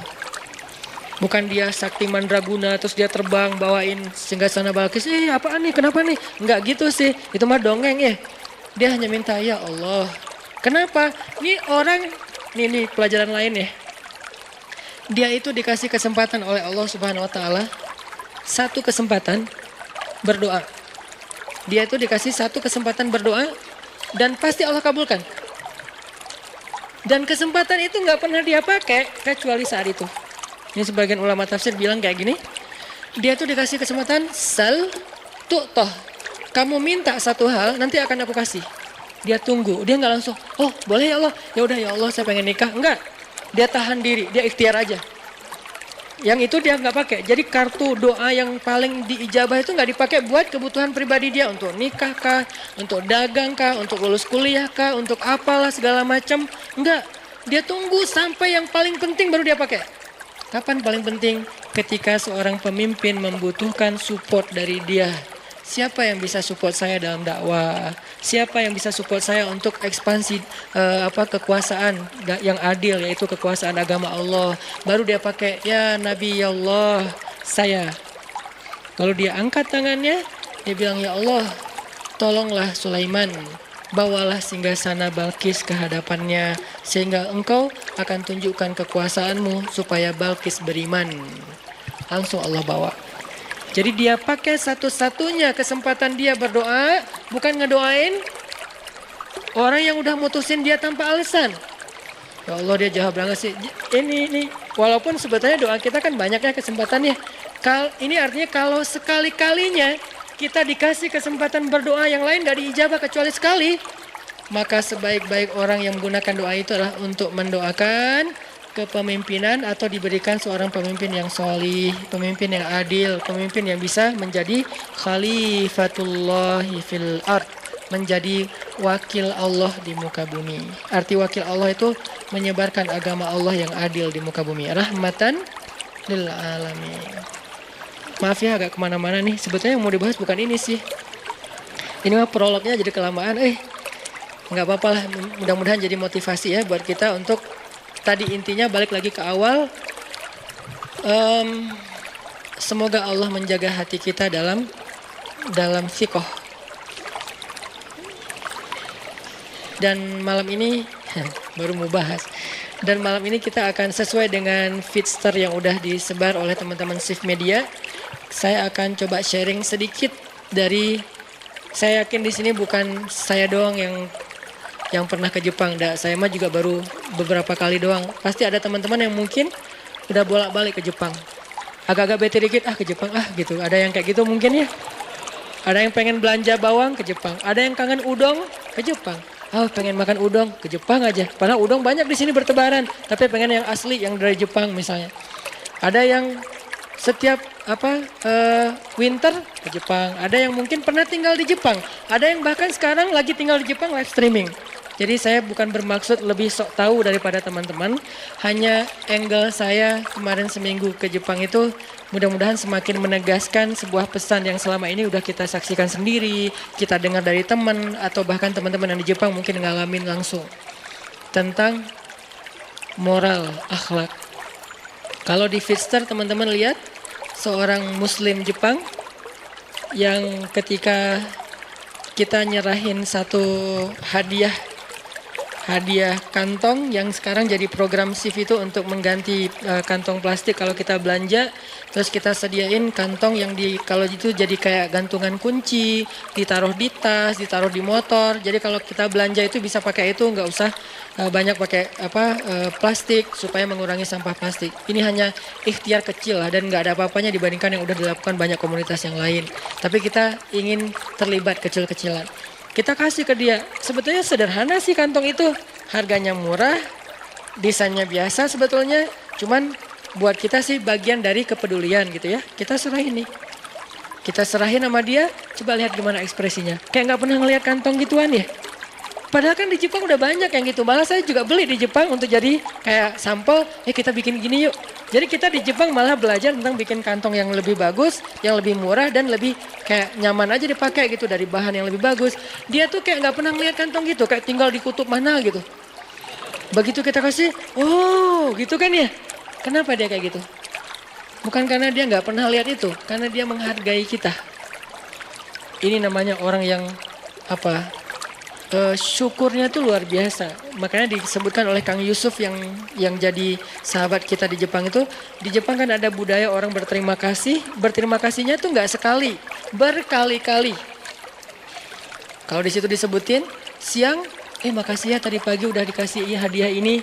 Bukan dia sakti mandraguna terus dia terbang bawain singgasana Balkis. Apaan nih? Kenapa nih? Enggak gitu sih. Itu mah dongeng ya. Dia hanya minta ya Allah. Kenapa? Ini orang, nih pelajaran lain ya. Dia itu dikasih kesempatan oleh Allah Subhanahu wa taala, satu kesempatan berdoa. Dia itu dikasih satu kesempatan berdoa dan pasti Allah kabulkan. Dan kesempatan itu nggak pernah dia pakai kecuali saat itu. Ini sebagian ulama tafsir bilang kayak gini. Dia tuh dikasih kesempatan sal tu'toh. Kamu minta satu hal, nanti akan aku kasih. Dia tunggu, dia nggak langsung, oh boleh ya Allah, ya udah ya Allah saya pengen nikah. Enggak, dia tahan diri, dia ikhtiar aja. Yang itu dia nggak pakai. Jadi kartu doa yang paling diijabah itu nggak dipakai buat kebutuhan pribadi dia, untuk nikah kah, untuk dagang kah, untuk lulus kuliah kah, untuk apalah segala macam. Enggak, dia tunggu sampai yang paling penting baru dia pakai. Kapan paling penting? Ketika seorang pemimpin membutuhkan support dari dia. Siapa yang bisa support saya dalam dakwah? Siapa yang bisa support saya untuk ekspansi kekuasaan yang adil, yaitu kekuasaan agama Allah? Baru dia pakai ya Nabi ya Allah saya. Kalau dia angkat tangannya, dia bilang ya Allah, tolonglah Sulaiman. Bawalah singgasana Balkis ke hadapannya sehingga engkau akan tunjukkan kekuasaanmu supaya Balkis beriman. Langsung Allah bawa. Jadi dia pakai satu-satunya kesempatan dia berdoa, bukan ngedoain orang yang udah mutusin dia tanpa alasan. Ya Allah, dia jawab banget sih. Ini walaupun sebetulnya doa kita kan banyaknya kesempatannya. Ini artinya kalau sekali-kalinya kita dikasih kesempatan berdoa yang lain gak diijabah kecuali sekali, maka sebaik-baik orang yang menggunakan doa itu adalah untuk mendoakan kepemimpinan atau diberikan seorang pemimpin yang solih, pemimpin yang adil, pemimpin yang bisa menjadi khalifatullahi fil ard, menjadi wakil Allah di muka bumi. Arti wakil Allah itu menyebarkan agama Allah yang adil di muka bumi. Rahmatan lil alamin. Maaf ya agak kemana-mana nih. Sebetulnya yang mau dibahas bukan ini sih. Ini mah prolognya jadi kelamaan. Nggak apa-apa lah. Mudah-mudahan jadi motivasi ya buat kita untuk tadi intinya balik lagi ke awal. Semoga Allah menjaga hati kita dalam fiqh. Dan malam ini baru mau bahas. Dan malam ini kita akan sesuai dengan feedster yang udah disebar oleh teman-teman Shift Media. Saya akan coba sharing sedikit dari, saya yakin di sini bukan saya doang yang pernah ke Jepang. Saya mah juga baru beberapa kali doang. Pasti ada teman-teman yang mungkin udah bolak-balik ke Jepang. Agak-agak bete dikit, ke Jepang gitu. Ada yang kayak gitu mungkin ya. Ada yang pengen belanja bawang ke Jepang. Ada yang kangen udon ke Jepang. pengen makan udang ke Jepang aja. Padahal udang banyak di sini bertebaran, tapi pengen yang asli, yang dari Jepang misalnya. Ada yang setiap winter ke Jepang. Ada yang mungkin pernah tinggal di Jepang. Ada yang bahkan sekarang lagi tinggal di Jepang live streaming. Jadi saya bukan bermaksud lebih sok tahu daripada teman-teman. Hanya angle saya kemarin seminggu ke Jepang itu mudah-mudahan semakin menegaskan sebuah pesan yang selama ini udah kita saksikan sendiri, kita dengar dari teman atau bahkan teman-teman yang di Jepang mungkin ngalamin langsung. Tentang moral, akhlak. Kalau di Feedster teman-teman lihat seorang muslim Jepang yang ketika kita nyerahin satu hadiah kantong yang sekarang jadi program SIF itu untuk mengganti kantong plastik kalau kita belanja, terus kita sediain kantong yang kalau itu jadi kayak gantungan kunci, ditaruh di tas, ditaruh di motor. Jadi kalau kita belanja itu bisa pakai itu, nggak usah banyak pakai plastik supaya mengurangi sampah plastik. Ini hanya ikhtiar kecil lah dan nggak ada apa-apanya dibandingkan yang udah dilakukan banyak komunitas yang lain. Tapi kita ingin terlibat kecil-kecilan. Kita kasih ke dia. Sebetulnya sederhana sih kantong itu. Harganya murah, desainnya biasa sebetulnya. Cuman buat kita sih bagian dari kepedulian gitu ya. Kita serahin nih. Kita serahin sama dia, coba lihat gimana ekspresinya. Kayak nggak pernah ngelihat kantong gituan ya. Padahal kan di Jepang udah banyak yang gitu. Malah saya juga beli di Jepang untuk jadi kayak sampel. Kita bikin gini yuk. Jadi kita di Jepang malah belajar tentang bikin kantong yang lebih bagus, yang lebih murah dan lebih kayak nyaman aja dipakai gitu dari bahan yang lebih bagus. Dia tuh kayak nggak pernah ngeliat kantong gitu, kayak tinggal di kutub mana gitu. Begitu kita kasih, oh gitu kan ya. Kenapa dia kayak gitu? Bukan karena dia nggak pernah lihat itu, karena dia menghargai kita. Ini namanya orang yang syukurnya tuh luar biasa. Makanya disebutkan oleh Kang Yusuf yang jadi sahabat kita di Jepang itu, di Jepang kan ada budaya orang berterima kasih. Berterima kasihnya tuh nggak sekali, berkali-kali. Kalau di situ disebutin siang, makasih ya tadi pagi udah dikasih hadiah ini.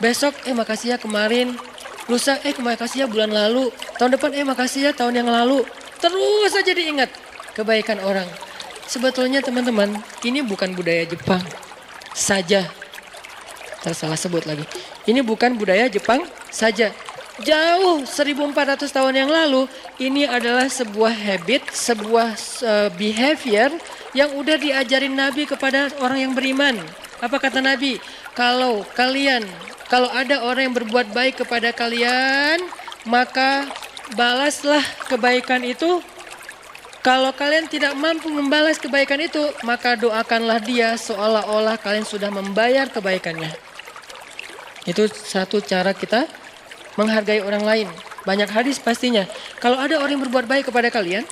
Besok, makasih ya kemarin. Lusa, makasih ya bulan lalu. Tahun depan, makasih ya tahun yang lalu. Terus aja diingat kebaikan orang. Sebetulnya teman-teman, ini bukan budaya Jepang saja. Tersalah sebut lagi. Ini bukan budaya Jepang saja. Jauh 1400 tahun yang lalu, ini adalah sebuah habit, sebuah behavior yang udah diajarin Nabi kepada orang yang beriman. Apa kata Nabi? Kalau ada orang yang berbuat baik kepada kalian, maka balaslah kebaikan itu. Kalau kalian tidak mampu membalas kebaikan itu, maka doakanlah dia seolah-olah kalian sudah membayar kebaikannya. Itu satu cara kita menghargai orang lain. Banyak hadis pastinya. Kalau ada orang yang berbuat baik kepada kalian,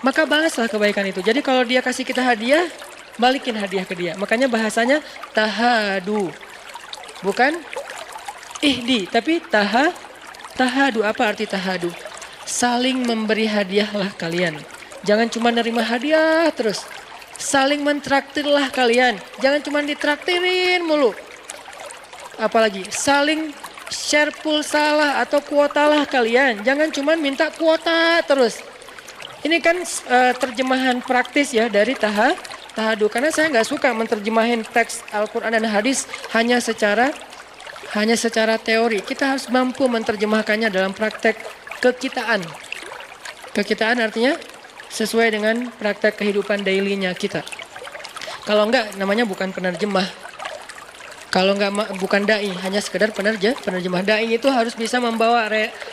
maka balaslah kebaikan itu. Jadi kalau dia kasih kita hadiah, balikin hadiah ke dia. Makanya bahasanya tahadu. Bukan ihdi, tapi tahadu. Apa arti tahadu? Saling memberi hadiahlah kalian. Jangan cuma nerima hadiah terus. Saling mentraktirlah kalian. Jangan cuma ditraktirin mulu. Apalagi saling share pulsa atau kuotalah kalian. Jangan cuma minta kuota terus. Ini kan terjemahan praktis ya dari tahadu. Karena saya nggak suka menerjemahin teks Al-Quran dan hadis hanya secara teori. Kita harus mampu menerjemahkannya dalam praktek kekitaan. Kekitaan artinya sesuai dengan praktek kehidupan daily-nya kita. Kalau enggak, namanya bukan penerjemah. Kalau enggak, bukan da'i, hanya sekedar penerjemah. Da'i itu harus bisa membawa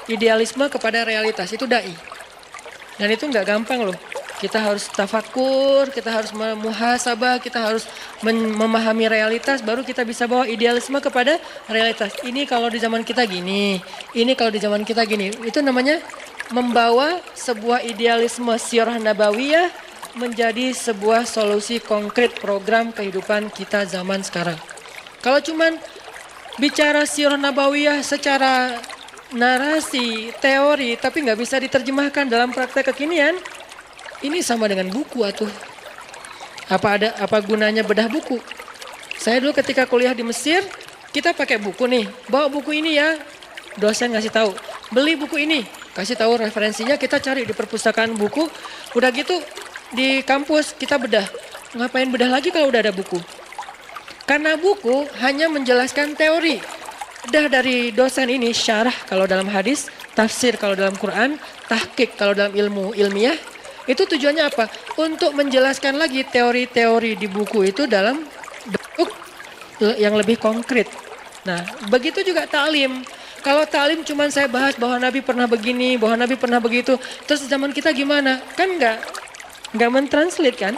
idealisme kepada realitas, itu da'i. Dan itu enggak gampang loh. Kita harus tafakur, kita harus muhasabah, kita harus memahami realitas, baru kita bisa bawa idealisme kepada realitas. Ini kalau di zaman kita gini, ini kalau di zaman kita gini. Itu namanya membawa sebuah idealisme sirah nabawiyah menjadi sebuah solusi konkret program kehidupan kita zaman sekarang. Kalau cuman bicara sirah nabawiyah secara narasi, teori, tapi nggak bisa diterjemahkan dalam praktek kekinian, ini sama dengan buku atuh. Apa gunanya bedah buku? Saya dulu ketika kuliah di Mesir, kita pakai buku nih, bawa buku ini ya, dosen ngasih tahu, beli buku ini. Kasih tahu referensinya, kita cari di perpustakaan buku. Udah gitu di kampus kita bedah. Ngapain bedah lagi kalau udah ada buku? Karena buku hanya menjelaskan teori. Udah dari dosen ini syarah kalau dalam hadis, tafsir kalau dalam Quran, tahqiq kalau dalam ilmu ilmiah. Itu tujuannya apa? Untuk menjelaskan lagi teori-teori di buku itu dalam bentuk yang lebih konkret. Nah, begitu juga ta'lim. Kalau ta'lim cuma saya bahas bahwa Nabi pernah begini, bahwa Nabi pernah begitu, terus zaman kita gimana? Kan nggak mentranslate kan?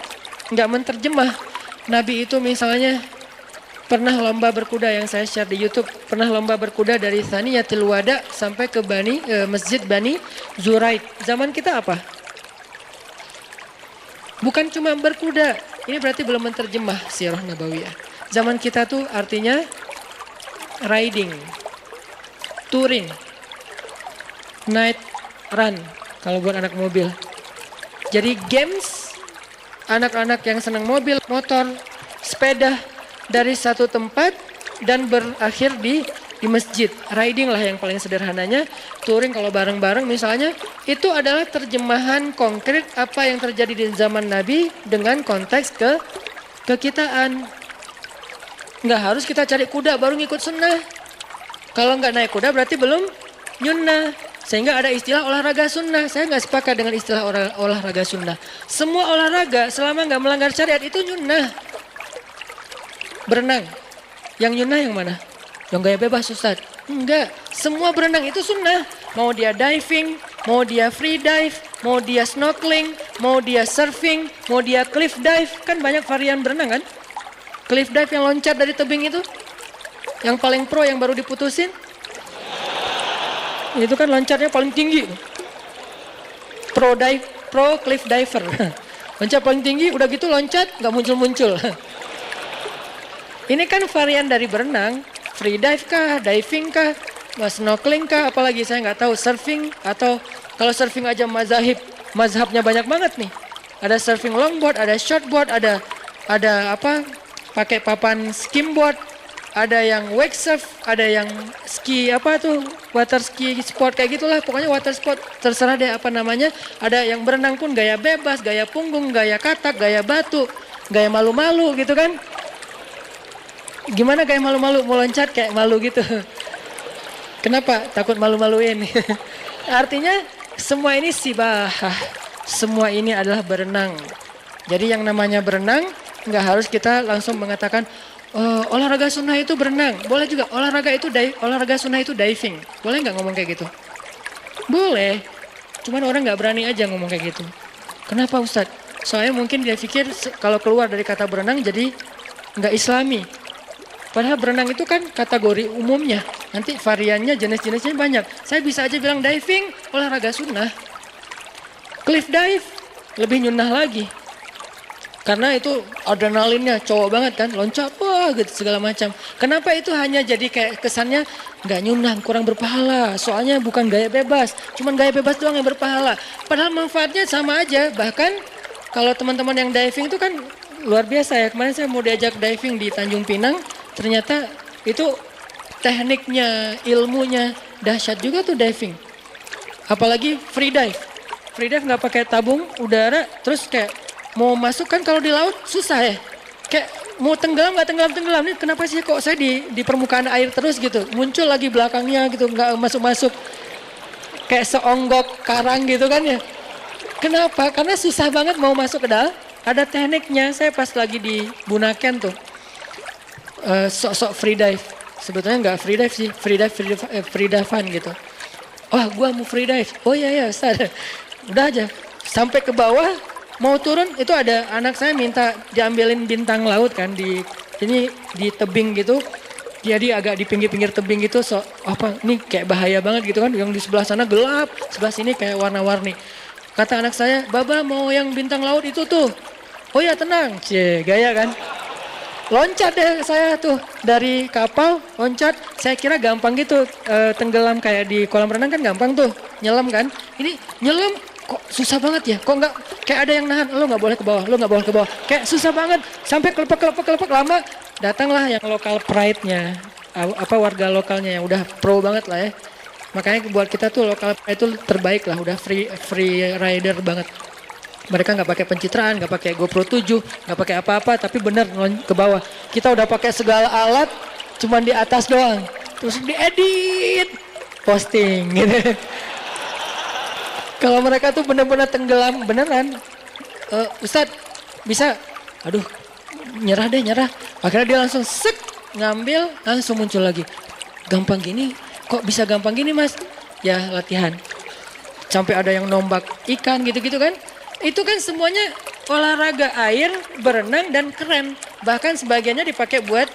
Nggak menterjemah. Nabi itu misalnya pernah lomba berkuda yang saya share di YouTube, pernah lomba berkuda dari Thaniyatul Wada sampai ke Masjid Bani Zuraik. Zaman kita apa? Bukan cuma berkuda. Ini berarti belum menterjemah sirah nabawiyah. Zaman kita tuh artinya riding, touring, night run kalau buat anak mobil. Jadi games anak-anak yang senang mobil, motor, sepeda dari satu tempat dan berakhir di masjid. Riding lah yang paling sederhananya. Touring kalau bareng-bareng misalnya, itu adalah terjemahan konkret apa yang terjadi di zaman Nabi dengan konteks kekitaan. Nggak harus kita cari kuda baru ngikut sunnah. Kalau nggak naik kuda berarti belum nyunnah. Sehingga ada istilah olahraga sunnah. Saya nggak sepakat dengan istilah olahraga sunnah. Semua olahraga selama nggak melanggar syariat itu nyunnah. Berenang. Yang nyunnah yang mana? Yang gaya bebas Ustaz? Enggak. Semua berenang itu sunnah. Mau dia diving, mau dia free dive, mau dia snorkeling, mau dia surfing, mau dia cliff dive. Kan banyak varian berenang kan? Cliff dive yang loncat dari tebing itu. Yang paling pro yang baru diputusin. Itu kan loncatnya paling tinggi. Pro cliff diver. Loncat paling tinggi, udah gitu loncat gak muncul-muncul. Ini kan varian dari berenang. Free dive kah, diving kah, snorkeling kah, apalagi saya nggak tahu, surfing, atau kalau surfing aja mazhabnya banyak banget nih. Ada surfing longboard, ada shortboard, ada apa, pakai papan skimboard, ada yang wake surf, ada yang ski apa tuh, water ski sport kayak gitulah, pokoknya water sport terserah deh apa namanya. Ada yang berenang pun gaya bebas, gaya punggung, gaya katak, gaya batu, gaya malu-malu gitu kan. Gimana kayak malu-malu, mau loncat kayak malu gitu. Kenapa? Takut malu-maluin. Artinya semua ini sibahah. Semua ini adalah berenang. Jadi yang namanya berenang nggak harus kita langsung mengatakan olahraga sunnah itu berenang. Boleh juga olahraga sunnah itu diving. Boleh nggak ngomong kayak gitu? Boleh. Cuman orang nggak berani aja ngomong kayak gitu. Kenapa Ustadz? Soalnya mungkin dia pikir kalau keluar dari kata berenang jadi nggak islami. Padahal berenang itu kan kategori umumnya. Nanti variannya, jenis-jenisnya banyak. Saya bisa aja bilang diving, olahraga sunnah. Cliff dive, lebih nyunnah lagi. Karena itu adrenalinnya cowok banget kan. Loncat, wah gitu segala macam. Kenapa itu hanya jadi kayak kesannya nggak nyunnah, kurang berpahala. Soalnya bukan gaya bebas. Cuman gaya bebas doang yang berpahala. Padahal manfaatnya sama aja. Bahkan kalau teman-teman yang diving itu kan luar biasa ya. Kemarin saya mau diajak diving di Tanjung Pinang. Ternyata itu tekniknya, ilmunya dahsyat juga tuh diving. Apalagi free dive. Free dive nggak pakai tabung udara, terus kayak mau masuk kan kalau di laut susah ya. Kayak mau tenggelam nggak tenggelam. Ini kenapa sih kok saya di permukaan air terus gitu. Muncul lagi belakangnya gitu, nggak masuk-masuk. Kayak seonggok karang gitu kan ya. Kenapa? Karena susah banget mau masuk ke dalam. Ada tekniknya. Saya pas lagi di Bunaken tuh. Sok-sok free dive. Sebetulnya nggak free dive sih, free dive-an gitu. Wah, gua mau free dive. Oh iya Ustaz. Udah aja. Sampai ke bawah mau turun itu ada anak saya minta diambilin bintang laut kan di tebing gitu. Jadi agak di pinggir-pinggir tebing gitu. Ini kayak bahaya banget gitu kan. Yang di sebelah sana gelap, sebelah sini kayak warna-warni. Kata anak saya, "Baba mau yang bintang laut itu tuh." Oh ya tenang, gaya kan. Loncat deh saya tuh dari kapal loncat. Saya kira gampang gitu tenggelam kayak di kolam renang kan gampang tuh nyelam kan. Ini nyelam kok susah banget ya. Kok nggak kayak ada yang nahan. Lo nggak boleh ke bawah. Lo nggak boleh ke bawah. Kayak susah banget sampai kelepek lama. Datanglah yang lokal pride-nya. Warga lokalnya yang udah pro banget lah ya. Makanya buat kita tuh lokal itu terbaik lah. Udah free rider banget. Mereka nggak pakai pencitraan, nggak pakai GoPro 7, nggak pakai apa-apa, tapi bener ke bawah. Kita udah pakai segala alat, cuman di atas doang. Terus diedit, posting gitu. Kalau mereka tuh bener-bener tenggelam beneran. Ustadz bisa, aduh nyerah deh nyerah. Akhirnya dia langsung sek ngambil, langsung muncul lagi. Gampang gini, kok bisa gampang gini mas? Ya latihan. Sampai ada yang nombak ikan gitu-gitu kan. Itu kan semuanya olahraga air, berenang dan keren. Bahkan sebagiannya dipakai buat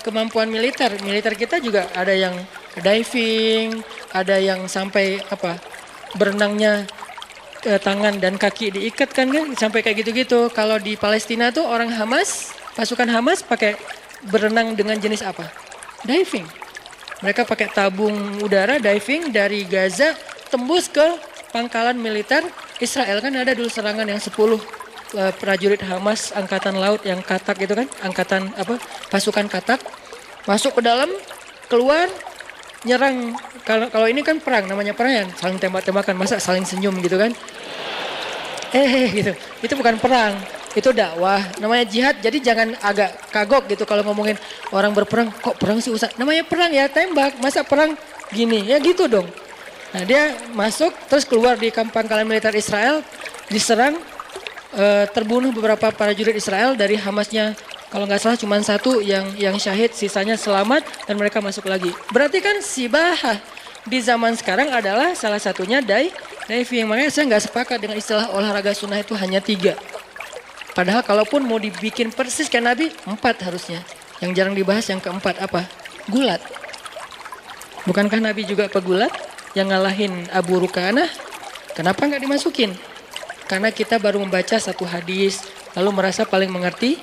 kemampuan militer. Militer kita juga ada yang diving, ada yang sampai berenangnya tangan dan kaki diikat kan sampai kayak gitu-gitu. Kalau di Palestina tuh orang Hamas, pasukan Hamas pakai berenang dengan jenis apa? Diving. Mereka pakai tabung udara diving dari Gaza tembus ke pangkalan militer Israel. Kan ada dulu serangan yang 10 prajurit Hamas angkatan laut yang katak itu kan, pasukan katak masuk ke dalam, keluar nyerang. Kalau ini kan perang, namanya perang ya, saling tembak-tembakan, masa saling senyum gitu kan. Gitu. Itu bukan perang, itu dakwah, namanya jihad. Jadi jangan agak kagok gitu kalau ngomongin orang berperang, kok perang sih Ustaz? Namanya perang ya, tembak, masa perang gini, ya gitu dong. Nah dia masuk, terus keluar di pangkalan militer Israel, diserang, terbunuh beberapa prajurit Israel dari Hamasnya. Kalau nggak salah cuma satu yang syahid, sisanya selamat dan mereka masuk lagi. Berarti kan sibahah di zaman sekarang adalah salah satunya diving. Makanya saya nggak sepakat dengan istilah olahraga sunnah itu hanya 3. Padahal kalaupun mau dibikin persis kayak Nabi, 4 harusnya. Yang jarang dibahas yang keempat apa? Gulat. Bukankah Nabi juga pegulat yang ngalahin Abu Rukanah? Kenapa nggak dimasukin? Karena kita baru membaca satu hadis, lalu merasa paling mengerti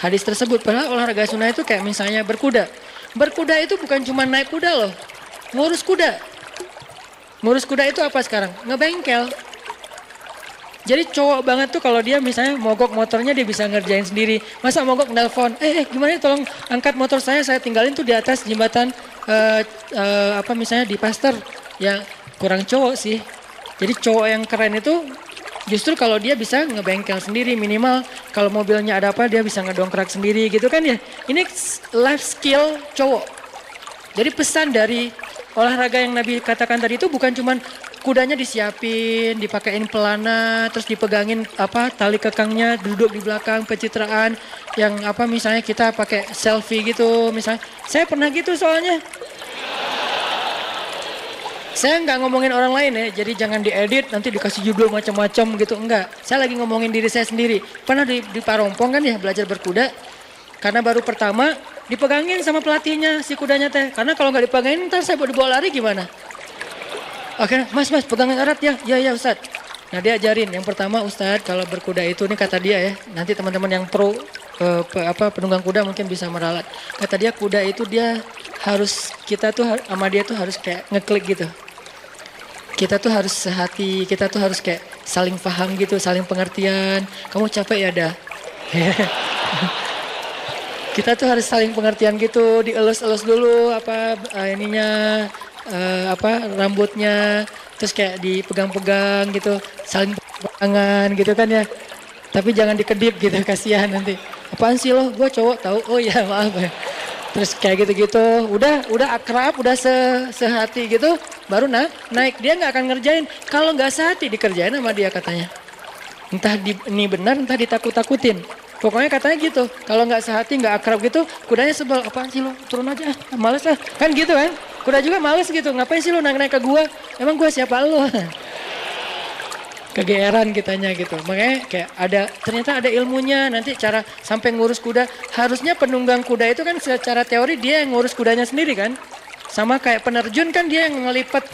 hadis tersebut. Padahal olahraga sunnah itu kayak misalnya berkuda. Berkuda itu bukan cuma naik kuda loh, ngurus kuda. Ngurus kuda itu apa sekarang? Ngebengkel. Jadi cowok banget tuh kalau dia misalnya mogok motornya dia bisa ngerjain sendiri. Masa mogok nelpon, gimana tolong angkat motor saya tinggalin tuh di atas jembatan misalnya di Pasteur. Ya kurang cowok sih. Jadi cowok yang keren itu justru kalau dia bisa ngebengkel sendiri, minimal kalau mobilnya ada apa dia bisa ngedongkrak sendiri gitu kan ya. Ini life skill cowok. Jadi pesan dari olahraga yang Nabi katakan tadi itu bukan cuman kudanya disiapin, dipakein pelana, terus dipegangin tali kekangnya, duduk di belakang, pencitraan yang misalnya kita pakai selfie gitu misalnya. Saya pernah gitu soalnya. Saya nggak ngomongin orang lain ya, jadi jangan diedit nanti dikasih judul macam-macam gitu, enggak. Saya lagi ngomongin diri saya sendiri. Pernah di Parompong kan ya belajar berkuda, karena baru pertama dipegangin sama pelatihnya si kudanya teh. Karena kalau nggak dipegangin ntar saya dibawa lari gimana? Oke, mas pegangin erat ya, ya Ustaz. Nah dia ajarin, yang pertama Ustaz kalau berkuda itu, ini kata dia ya, nanti teman-teman yang pro penunggang kuda mungkin bisa meralat. Kata dia kuda itu kita tuh sama dia tuh harus kayak ngeklik gitu. Kita tuh harus sehati, kita tuh harus kayak saling paham gitu, saling pengertian. Kamu capek ya dah. Kita tuh harus saling pengertian gitu, dielus-elus dulu rambutnya, terus kayak dipegang-pegang gitu, saling pegangan gitu kan ya. Tapi jangan dikedip gitu, kasihan nanti. Apaan sih lo? Gue cowok tahu. Oh ya maaf ya. Terus kayak gitu-gitu, udah akrab, udah sehati gitu, baru naik. Dia nggak akan ngerjain. Kalau nggak sehati dikerjain sama dia katanya. Entah ini benar, entah ditakut-takutin. Pokoknya katanya gitu. Kalau nggak sehati, nggak akrab gitu, kudanya sebel. Apaan sih lo? Turun aja, males lah. Kan gitu kan? Kuda juga males gitu. Ngapain sih lo naik-naik ke gua? Emang gua siapa lo? Kegeeran kitanya gitu. Makanya kayak ternyata ada ilmunya, nanti cara sampai ngurus kuda. Harusnya penunggang kuda itu kan secara teori dia yang ngurus kudanya sendiri kan. Sama kayak penerjun kan dia yang ngelipat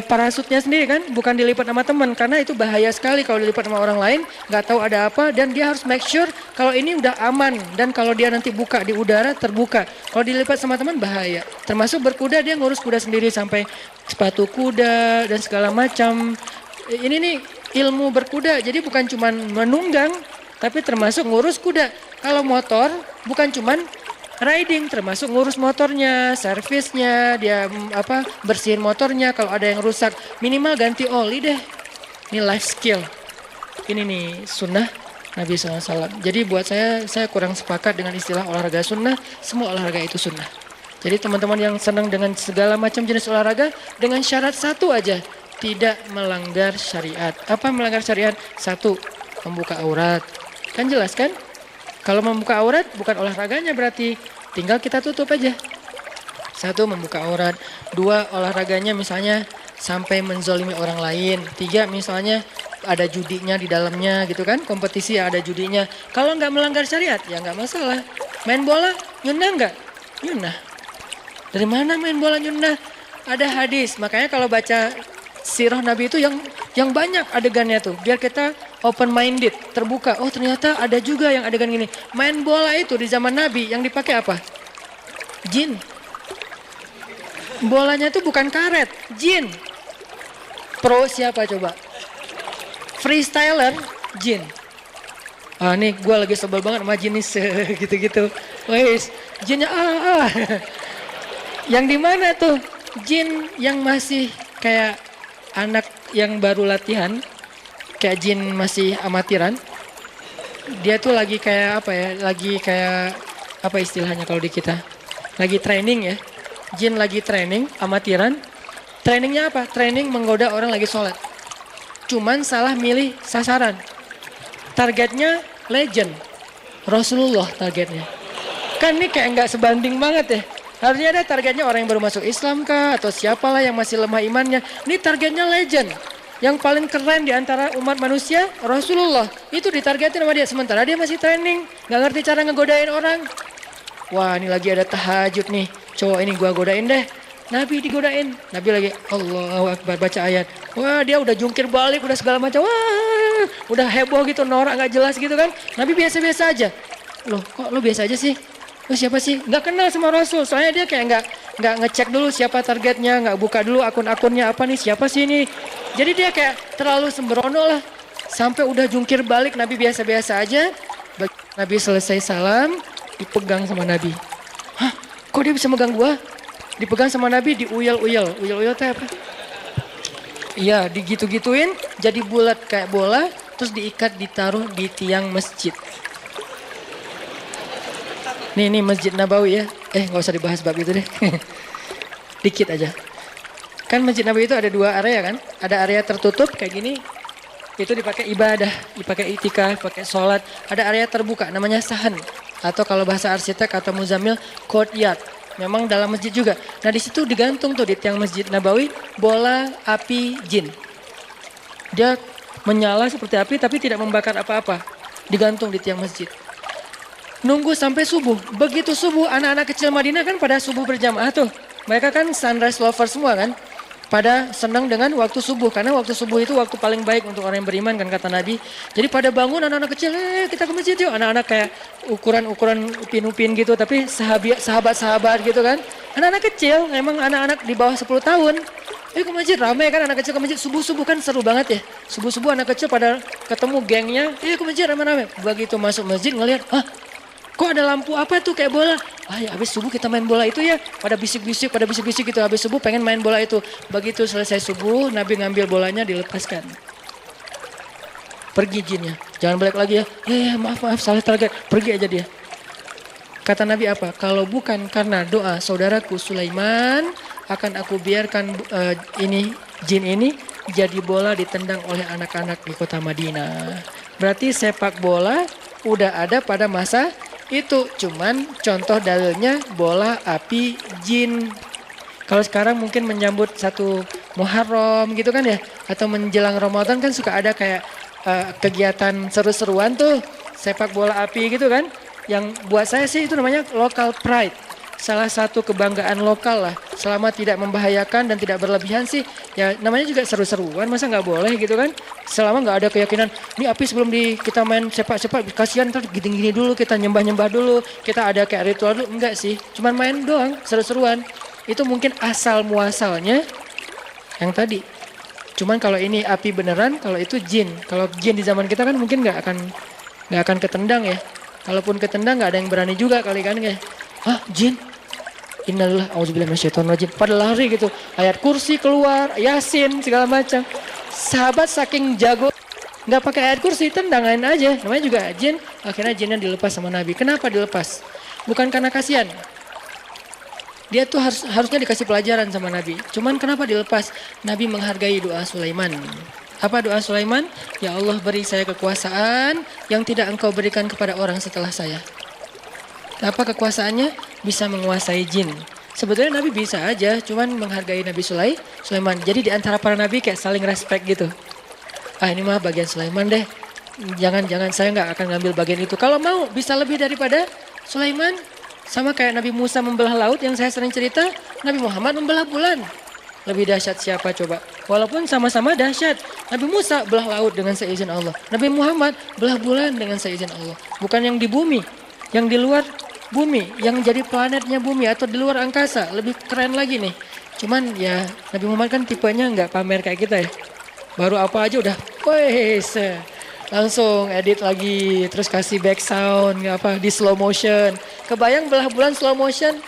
parasutnya sendiri kan, bukan dilipat sama teman, karena itu bahaya sekali kalau dilipat sama orang lain, nggak tahu ada apa, dan dia harus make sure kalau ini udah aman, dan kalau dia nanti buka di udara terbuka. Kalau dilipat sama teman bahaya. Termasuk berkuda, dia ngurus kuda sendiri sampai sepatu kuda dan segala macam. Ini nih ilmu berkuda, jadi bukan cuman menunggang, tapi termasuk ngurus kuda. Kalau motor bukan cuman riding, termasuk ngurus motornya, servisnya, dia bersihin motornya, kalau ada yang rusak minimal ganti oli deh. Ini life skill. ini nih sunnah Nabi SAW. Jadi buat saya kurang sepakat dengan istilah olahraga sunnah. Semua olahraga itu sunnah. Jadi teman-teman yang senang dengan segala macam jenis olahraga, dengan syarat satu aja, tidak melanggar syariat. Apa melanggar syariat? Satu, membuka aurat. Kan jelas kan? Kalau membuka aurat bukan olahraganya berarti, tinggal kita tutup aja. Satu, membuka aurat. Dua, olahraganya misalnya sampai menzolimi orang lain. Tiga, misalnya ada judinya di dalamnya gitu kan, kompetisi ada judinya. Kalau nggak melanggar syariat ya nggak masalah. Main bola nyunah nggak? Nyunah. Dari mana main bola nyunah? Ada hadis. Makanya kalau baca sirah Nabi itu yang banyak adegannya tuh, biar kita open minded, terbuka. Oh ternyata ada juga yang adegan gini. Main bola itu di zaman Nabi yang dipakai apa? Jin. Bolanya itu bukan karet, jin. Pro siapa coba? Freestyler, jin. Ah nih gue lagi sebel banget sama jenis gitu-gitu. Wes, jinnya Yang di mana tuh? Jin yang masih kayak anak yang baru latihan, kayak jin masih amatiran. Dia tuh lagi kayak apa ya? Lagi kayak apa istilahnya kalau di kita? Lagi training ya. Jin lagi training, amatiran. Trainingnya apa? Training menggoda orang lagi sholat. Cuman salah milih sasaran. Targetnya legend. Rasulullah targetnya. Kan ini kayak nggak sebanding banget ya. Harusnya ada targetnya orang yang baru masuk Islam kah? Atau siapalah yang masih lemah imannya. Ini targetnya legend. Yang paling keren di antara umat manusia, Rasulullah. Itu ditargetin sama dia. Sementara dia masih training. Nggak ngerti cara ngegodain orang. Wah ini lagi ada tahajud nih. Cowok ini gua godain deh. Nabi digodain. Nabi lagi Allahu Akbar baca ayat. Wah dia udah jungkir balik, udah segala macam. Wah udah heboh gitu, norak gak jelas gitu kan. Nabi biasa-biasa aja. Loh kok lo biasa aja sih? Lo siapa sih? Gak kenal sama Rasul. Soalnya dia kayak gak ngecek dulu siapa targetnya. Gak buka dulu akun-akunnya apa nih. Siapa sih ini? Jadi dia kayak terlalu sembrono lah. Sampai udah jungkir balik Nabi biasa-biasa aja. Nabi selesai salam, dipegang sama Nabi. Hah? Kok dia bisa megang gua? Dipegang sama Nabi, diuyel-uyel. Uyel-uyel itu apa? Iya, digitu-gituin, jadi bulat kayak bola, terus diikat, ditaruh di tiang masjid. Nih Masjid Nabawi ya. Nggak usah dibahas bab itu deh. Dikit aja. Kan Masjid Nabawi itu ada dua area kan? Ada area tertutup kayak gini. Itu dipakai ibadah, dipakai itikaf, pakai sholat. Ada area terbuka, namanya sahan. Atau kalau bahasa arsitek atau muzamil, courtyard. Memang dalam masjid juga. Nah di situ digantung tuh di tiang Masjid Nabawi bola api jin. Dia menyala seperti api tapi tidak membakar apa-apa. Digantung di tiang masjid. Nunggu sampai subuh. Begitu subuh anak-anak kecil Madinah kan pada subuh berjamaah tuh. Mereka kan sunrise lover semua kan. Pada senang dengan waktu subuh. Karena waktu subuh itu waktu paling baik untuk orang yang beriman kan kata Nabi. Jadi pada bangun anak-anak kecil, kita ke masjid yuk. Anak-anak kayak ukuran upin-upin gitu. Tapi sahabat-sahabat gitu kan. Anak-anak kecil, memang anak-anak di bawah 10 tahun. Ke masjid, ramai kan anak kecil ke masjid. Subuh-subuh kan seru banget ya. Subuh-subuh anak kecil pada ketemu gengnya. Ke masjid ramai-ramai. Begitu masuk masjid ngelihat, kok ada lampu apa tuh kayak bola? Ya habis subuh kita main bola itu ya. Pada bisik-bisik gitu. Habis subuh pengen main bola itu. Begitu selesai subuh, Nabi ngambil bolanya dilepaskan. Pergi jinnya. Jangan balik lagi ya. Maaf salah target. Pergi aja dia. Kata Nabi apa? Kalau bukan karena doa saudaraku Sulaiman, akan aku biarkan jin ini jadi bola ditendang oleh anak-anak di kota Madinah. Berarti sepak bola udah ada pada masa itu, cuman contoh dalilnya bola api jin. Kalau sekarang mungkin menyambut satu Muharram gitu kan ya, atau menjelang Ramadan kan suka ada kayak kegiatan seru-seruan tuh, sepak bola api gitu kan. Yang buat saya sih itu namanya local pride. Salah satu kebanggaan lokal lah, selama tidak membahayakan dan tidak berlebihan sih, ya namanya juga seru-seruan, masa nggak boleh gitu kan? Selama nggak ada keyakinan, ini api sebelum kita main sepak-sepak, kasihan ntar gini-gini dulu, kita nyembah-nyembah dulu, kita ada kayak ritual dulu, enggak sih, cuman main doang, seru-seruan. Itu mungkin asal muasalnya yang tadi. Cuman kalau ini api beneran, kalau itu jin. Kalau jin di zaman kita kan mungkin nggak akan ketendang ya. Kalaupun ketendang nggak ada yang berani juga kali kan ya. Jin? Innalillah, auzubillahi minasyaitonirrajim. Pada lari gitu. Ayat kursi keluar, Yasin, segala macam. Sahabat saking jago Nggak pakai ayat kursi, tendangan aja. Namanya juga jin, akhirnya jinnya dilepas sama Nabi. Kenapa dilepas? Bukan karena kasihan. Dia tuh harusnya dikasih pelajaran sama Nabi. Cuman kenapa dilepas? Nabi menghargai doa Sulaiman. Apa doa Sulaiman? Ya Allah, beri saya kekuasaan yang tidak engkau berikan kepada orang setelah saya. Apa kekuasaannya? Bisa menguasai jin. Sebetulnya Nabi bisa aja, cuman menghargai Nabi Sulaiman. Jadi di antara para Nabi kayak saling respect gitu. Ah, ini mah bagian Sulaiman deh. Jangan saya nggak akan ngambil bagian itu. Kalau mau bisa lebih daripada Sulaiman. Sama kayak Nabi Musa membelah laut yang saya sering cerita, Nabi Muhammad membelah bulan. Lebih dahsyat siapa coba? Walaupun sama-sama dahsyat. Nabi Musa belah laut dengan seizin Allah. Nabi Muhammad belah bulan dengan seizin Allah. Bukan yang di bumi, yang di luar bumi, yang jadi planetnya bumi atau di luar angkasa. Lebih keren lagi nih. Cuman ya Nabi Muhammad kan tipenya nggak pamer kayak kita ya. Baru apa aja udah, wes, langsung edit lagi, terus kasih back sound, apa di slow motion. Kebayang belah bulan slow motion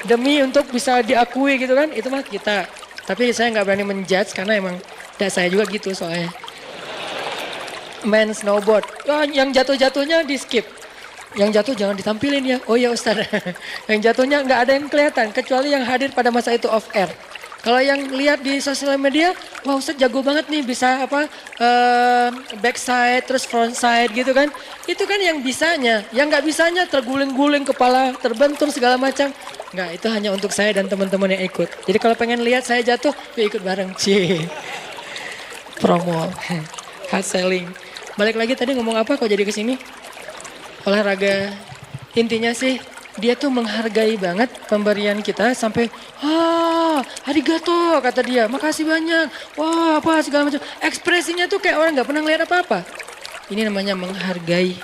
demi untuk bisa diakui gitu kan? Itu mah kita. Tapi saya nggak berani menjudge karena emang saya juga gitu soalnya. Main snowboard, yang jatuh-jatuhnya di skip. Yang jatuh jangan ditampilin ya. Oh ya Ustaz. Yang jatuhnya nggak ada yang kelihatan kecuali yang hadir pada masa itu off air. Kalau yang lihat di sosial media, wah Ustaz jago banget nih bisa apa backside terus frontside gitu kan. Itu kan yang bisanya, yang nggak bisanya terguling-guling kepala, terbentur segala macam. Nggak, itu hanya untuk saya dan teman-teman yang ikut. Jadi kalau pengen lihat saya jatuh, yuk ikut bareng. Cie. Promo, hard selling. Balik lagi tadi ngomong apa kok jadi kesini? Olahraga. Intinya sih dia tuh menghargai banget pemberian kita sampai arigato kata dia, makasih banyak, wah apa segala macam. Ekspresinya tuh kayak orang nggak pernah ngeliat apa-apa. Ini namanya menghargai.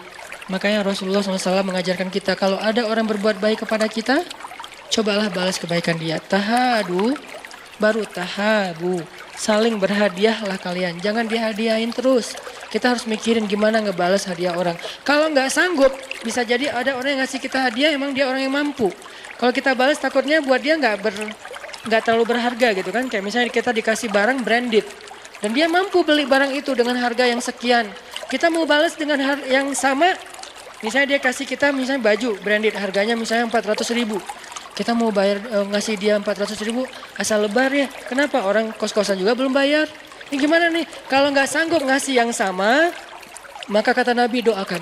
Makanya Rasulullah SAW mengajarkan kita kalau ada orang berbuat baik kepada kita, cobalah balas kebaikan dia. Tahadu, baru tahabu. Saling berhadiahlah kalian, jangan dihadiahin terus. Kita harus mikirin gimana ngebalas hadiah orang. Kalau nggak sanggup, bisa jadi ada orang yang ngasih kita hadiah, emang dia orang yang mampu. Kalau kita balas takutnya buat dia nggak terlalu berharga gitu kan. Kayak misalnya kita dikasih barang branded. Dan dia mampu beli barang itu dengan harga yang sekian. Kita mau balas dengan yang sama, misalnya dia kasih kita misalnya baju branded, harganya misalnya 400.000. Kita mau bayar ngasih dia 400.000 asal lebar ya. Kenapa? Orang kos-kosan juga belum bayar. Ini gimana nih? Kalau nggak sanggup ngasih yang sama, maka kata Nabi doakan.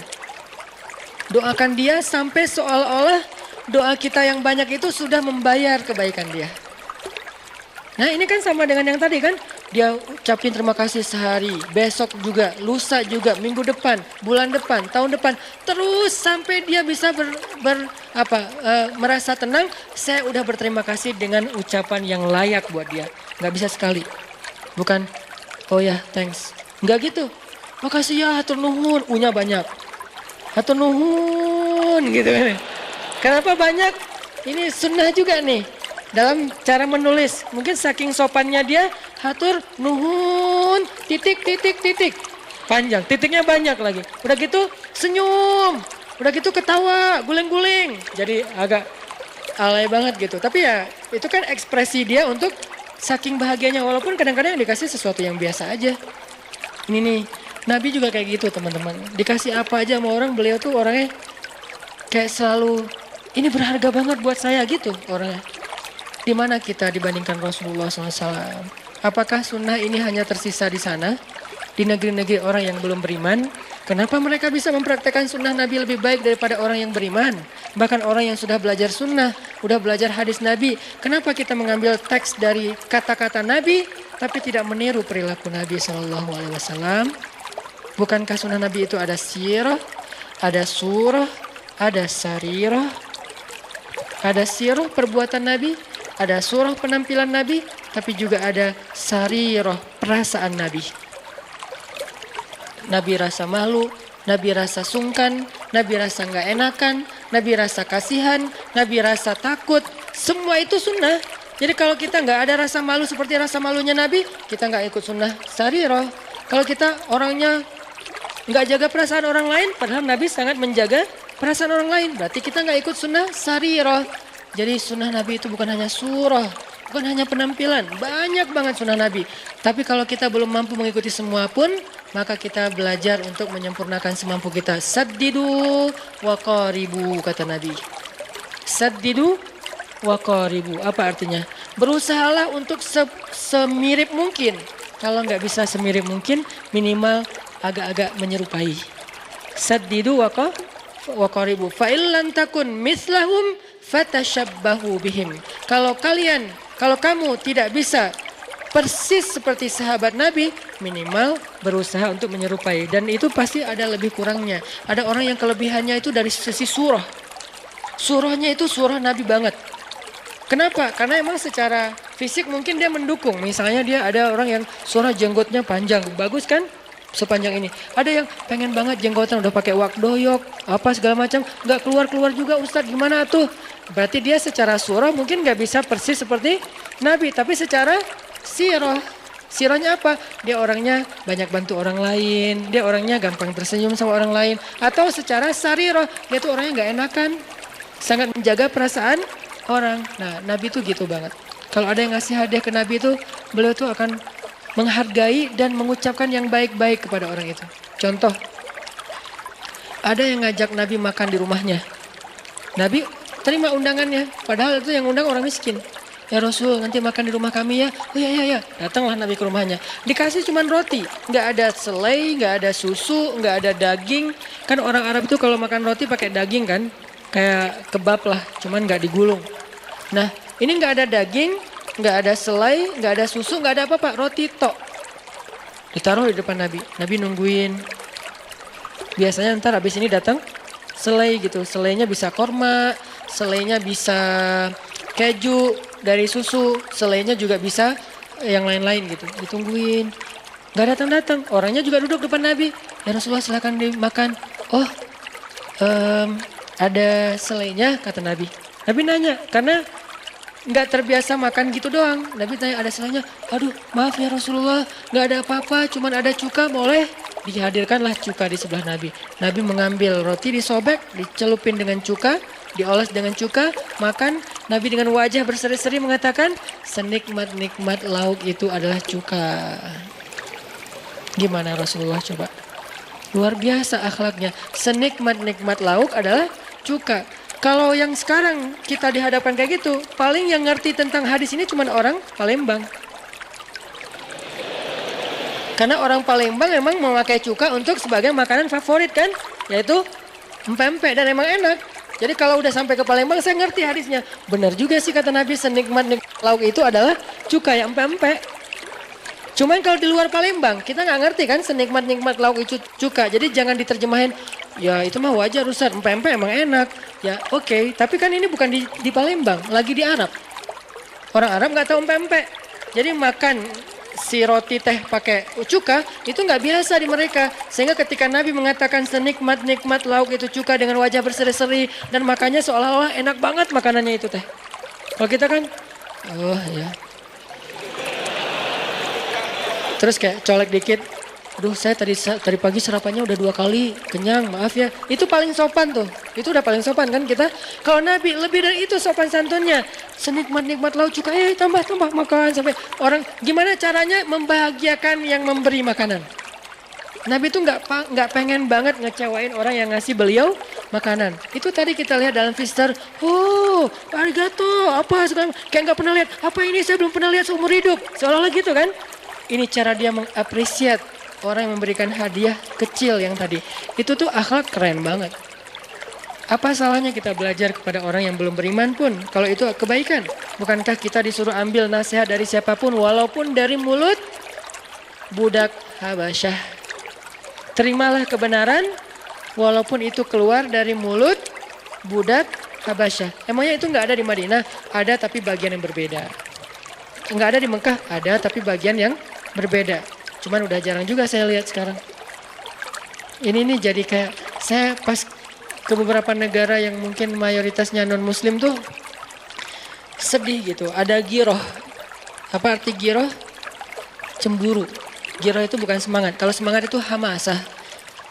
Doakan dia sampai seolah-olah doa kita yang banyak itu sudah membayar kebaikan dia. Nah ini kan sama dengan yang tadi kan. Dia ucapin terima kasih sehari, besok juga, lusa juga, minggu depan, bulan depan, tahun depan. Terus sampai dia bisa merasa tenang, saya udah berterima kasih dengan ucapan yang layak buat dia. Nggak bisa sekali. Bukan, oh ya thanks. Nggak gitu. Makasih ya, hatur nuhun, unya banyak. Hatur nuhun gitu kan. Kenapa banyak? Ini sunnah juga nih. Dalam cara menulis, mungkin saking sopannya dia, hatur nuhun, titik. Panjang, titiknya banyak lagi. Udah gitu senyum, udah gitu ketawa, guling-guling. Jadi agak alay banget gitu. Tapi ya itu kan ekspresi dia untuk saking bahagianya. Walaupun kadang-kadang dikasih sesuatu yang biasa aja. Ini nih, Nabi juga kayak gitu teman-teman. Dikasih apa aja sama orang, beliau tuh orangnya kayak selalu, ini berharga banget buat saya gitu orangnya. Di mana kita dibandingkan Rasulullah SAW? Apakah sunnah ini hanya tersisa di sana? Di negeri-negeri orang yang belum beriman? Kenapa mereka bisa mempraktekkan sunnah Nabi lebih baik daripada orang yang beriman? Bahkan orang yang sudah belajar sunnah, sudah belajar hadis Nabi. Kenapa kita mengambil teks dari kata-kata Nabi, tapi tidak meniru perilaku Nabi SAW? Bukankah sunnah Nabi itu ada sirah, ada surah, ada sarirah, ada sirah perbuatan Nabi, ada surah penampilan Nabi, tapi juga ada sarirah perasaan Nabi. Nabi rasa malu, Nabi rasa sungkan, Nabi rasa nggak enakan, Nabi rasa kasihan, Nabi rasa takut. Semua itu sunnah. Jadi kalau kita nggak ada rasa malu seperti rasa malunya Nabi, kita nggak ikut sunnah sarirah. Kalau kita orangnya nggak jaga perasaan orang lain, padahal Nabi sangat menjaga perasaan orang lain, berarti kita nggak ikut sunnah sarirah. Jadi sunnah Nabi itu bukan hanya surah, bukan hanya penampilan, banyak banget sunnah Nabi. Tapi kalau kita belum mampu mengikuti semua pun, maka kita belajar untuk menyempurnakan semampu kita. Saddidu wa qaribu, kata Nabi. Saddidu wa qaribu. Apa artinya? Berusahalah untuk semirip mungkin. Kalau nggak bisa semirip mungkin, minimal agak-agak menyerupai. Saddidu wa qaribu. Fa illam takun mislahum fatashabbahu bihim. Kalau kamu tidak bisa persis seperti sahabat Nabi, minimal berusaha untuk menyerupai. Dan itu pasti ada lebih kurangnya. Ada orang yang kelebihannya itu dari sisi surah. Surahnya itu surah Nabi banget. Kenapa? Karena emang secara fisik mungkin dia mendukung. Misalnya dia ada orang yang surah jenggotnya panjang. Bagus kan? Sepanjang ini. Ada yang pengen banget jenggotan udah pakai wak doyok, apa segala macam. Nggak keluar-keluar juga, Ustadz gimana tuh? Berarti dia secara surah mungkin nggak bisa persis seperti Nabi. Tapi secara sirahnya apa? Dia orangnya banyak bantu orang lain, dia orangnya gampang tersenyum sama orang lain. Atau secara sarirah, dia tuh orangnya gak enakan, sangat menjaga perasaan orang. Nah, Nabi tuh gitu banget. Kalau ada yang ngasih hadiah ke Nabi itu, beliau tuh akan menghargai dan mengucapkan yang baik-baik kepada orang itu. Contoh, ada yang ngajak Nabi makan di rumahnya. Nabi terima undangannya, padahal itu yang undang orang miskin. Ya Rasul, nanti makan di rumah kami ya. Oh ya. Datanglah Nabi ke rumahnya. Dikasih cuman roti. Nggak ada selai, nggak ada susu, nggak ada daging. Kan orang Arab itu kalau makan roti pakai daging kan. Kayak kebab lah, cuman nggak digulung. Nah, ini nggak ada daging, nggak ada selai, nggak ada susu, nggak ada apa-apa. Roti tok. Ditaruh di depan Nabi. Nabi nungguin. Biasanya ntar habis ini datang selai gitu. Selainya bisa korma, selainya bisa keju dari susu, selainya juga bisa yang lain-lain gitu. Ditungguin, nggak datang-datang. Orangnya juga duduk depan Nabi. Ya Rasulullah, silakan dimakan. Oh, ada selainya, kata Nabi. Nabi nanya, karena nggak terbiasa makan gitu doang. Nabi tanya, ada selainya? Aduh, maaf ya Rasulullah, nggak ada apa-apa, cuman ada cuka, boleh? Dihadirkanlah cuka di sebelah Nabi. Nabi mengambil roti, disobek, dicelupin dengan cuka, dioles dengan cuka, makan. Nabi dengan wajah berseri-seri mengatakan, senikmat-nikmat lauk itu adalah cuka. Gimana Rasulullah coba? Luar biasa akhlaknya. Senikmat-nikmat lauk adalah cuka. Kalau yang sekarang kita dihadapkan kayak gitu, paling yang ngerti tentang hadis ini cuma orang Palembang. Karena orang Palembang memang memakai cuka untuk sebagai makanan favorit kan, yaitu empek-empek, dan emang enak. Jadi kalau udah sampai ke Palembang saya ngerti hadisnya. Benar juga sih kata Nabi, senikmat lauk itu adalah cuka yang empek-empek. Cuman kalau di luar Palembang kita nggak ngerti kan senikmat-nikmat lauk itu cuka. Jadi jangan diterjemahin, ya itu mah wajar Ustaz, empek-empek emang enak. Ya oke, tapi kan ini bukan di Palembang, lagi di Arab. Orang Arab nggak tahu empek-empek. Jadi makan si roti teh pakai cuka itu nggak biasa di mereka, sehingga ketika Nabi mengatakan senikmat-nikmat lauk itu cuka dengan wajah berseri-seri dan makannya seolah-olah enak banget makanannya itu teh. Kalau kita kan, oh ya, terus kayak colek dikit, aduh saya tadi pagi sarapannya udah 2 kali, kenyang, maaf ya. Itu paling sopan tuh, itu udah paling sopan kan kita. Kalau Nabi lebih dari itu sopan santunnya. Senikmat-nikmat lauk cuka, tambah makan sampai orang. Gimana caranya membahagiakan yang memberi makanan? Nabi itu nggak pengen banget ngecewain orang yang ngasih beliau makanan. Itu tadi kita lihat dalam Fister, oh arigato, apa sekarang kayak nggak pernah lihat. Apa ini, saya belum pernah lihat seumur hidup. Seolah-olah gitu kan? Ini cara dia mengapresiat orang yang memberikan hadiah kecil yang tadi. Itu tuh akhlak keren banget. Apa salahnya kita belajar kepada orang yang belum beriman pun, kalau itu kebaikan? Bukankah kita disuruh ambil nasihat dari siapapun, walaupun dari mulut budak Habasyah? Terimalah kebenaran, walaupun itu keluar dari mulut budak Habasyah. Emangnya itu nggak ada di Madinah? Ada, tapi bagian yang berbeda. Nggak ada di Mekah? Ada, tapi bagian yang berbeda. Cuman udah jarang juga saya lihat sekarang. Ini nih jadi kayak, saya pas ke beberapa negara yang mungkin mayoritasnya non-muslim tuh sedih gitu. Ada giroh. Apa arti giroh? Cemburu. Giroh itu bukan semangat. Kalau semangat itu hamasah.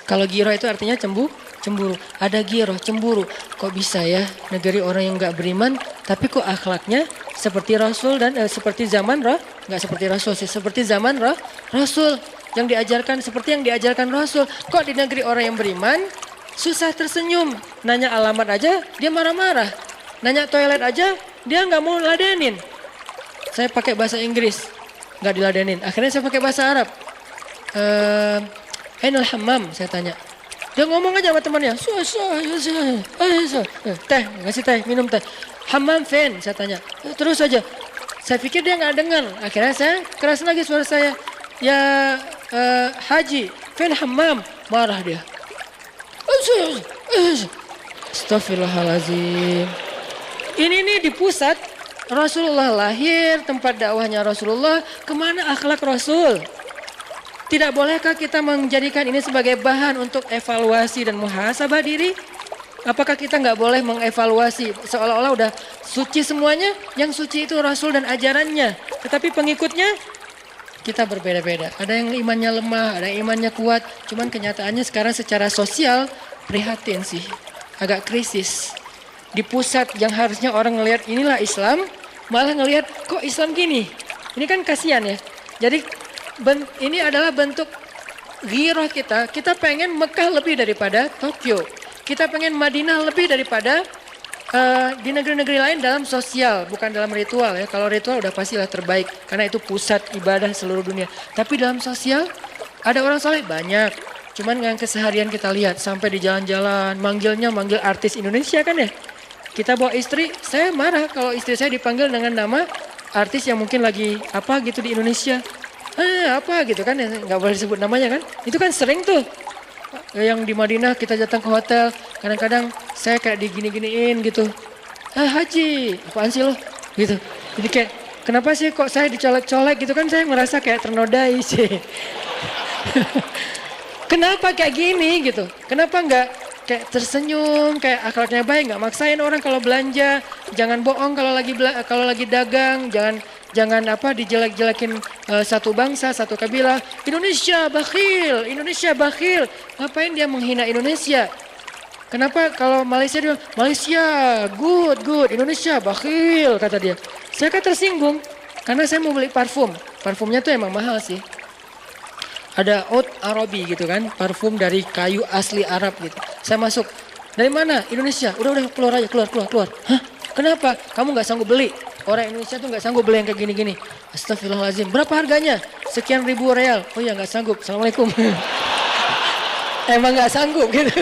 Kalau giroh itu artinya cemburu. Ada giroh, cemburu. Kok bisa ya negeri orang yang gak beriman, tapi kok akhlaknya seperti Rasul dan seperti zaman nggak seperti Rasul sih, seperti zaman Rasul. yang diajarkan seperti yang diajarkan Rasul. Kok di negeri orang yang beriman susah tersenyum, nanya alamat aja dia marah-marah, nanya toilet aja dia nggak mau ladenin. Saya pakai bahasa Inggris, nggak diladenin. Akhirnya saya pakai bahasa Arab. Ainul hammam, saya tanya. Dia ngomong aja sama temannya, teh, ngasih teh, minum teh. Hammam fen, saya tanya. Terus aja. Saya pikir dia nggak dengar. Akhirnya saya keras lagi suara saya. Ya Haji, fen hammam. Marah dia. Astagfirullahaladzim. Ini nih di pusat Rasulullah lahir, tempat dakwahnya Rasulullah. Kemana akhlak Rasul? Tidak bolehkah kita menjadikan ini sebagai bahan untuk evaluasi dan muhasabah diri? Apakah kita nggak boleh mengevaluasi seolah-olah udah suci semuanya? Yang suci itu Rasul dan ajarannya. Tetapi pengikutnya kita berbeda-beda. Ada yang imannya lemah, ada yang imannya kuat. Cuman kenyataannya sekarang secara sosial prihatin sih. Agak krisis. Di pusat yang harusnya orang ngelihat inilah Islam, malah ngelihat kok Islam gini. Ini kan kasihan ya. Jadi ini adalah bentuk ghirah kita. Kita pengen Mekah lebih daripada Tokyo. Kita pengen Madinah lebih daripada di negeri-negeri lain dalam sosial, bukan dalam ritual ya. Kalau ritual udah pastilah terbaik karena itu pusat ibadah seluruh dunia. Tapi dalam sosial ada orang soleh banyak. Cuman yang keseharian kita lihat sampai di jalan-jalan manggil artis Indonesia kan ya. Kita bawa istri, saya marah kalau istri saya dipanggil dengan nama artis yang mungkin lagi apa gitu di Indonesia. Apa gitu kan, nggak boleh disebut namanya kan. Itu kan sering tuh. Yang di Madinah kita datang ke hotel, kadang-kadang saya kayak digini-giniin gitu. Haji, apaan sih lo? Gitu. Jadi kayak, kenapa sih kok saya dicolek-colek gitu kan, saya merasa kayak ternodai sih. Kenapa kayak gini gitu? Kenapa nggak kayak tersenyum, kayak akhlaknya baik, nggak maksain orang kalau belanja, jangan bohong kalau lagi dagang, jangan dijelek-jelekin satu bangsa, satu kabilah. Indonesia bakhil. Ngapain dia menghina Indonesia? Kenapa kalau Malaysia dia good, Indonesia bakhil kata dia. Saya kan tersinggung karena saya mau beli parfum. Parfumnya tuh emang mahal sih. Ada Oud Arabi gitu kan, parfum dari kayu asli Arab gitu. Saya masuk, dari mana? Indonesia. Udah keluar aja, keluar. Hah? Kenapa? Kamu nggak sanggup beli? Orang Indonesia tuh nggak sanggup beli yang kayak gini-gini. Astagfirullahaladzim. Berapa harganya? Sekian ribu real. Oh ya nggak sanggup. Assalamualaikum. Emang nggak sanggup gitu.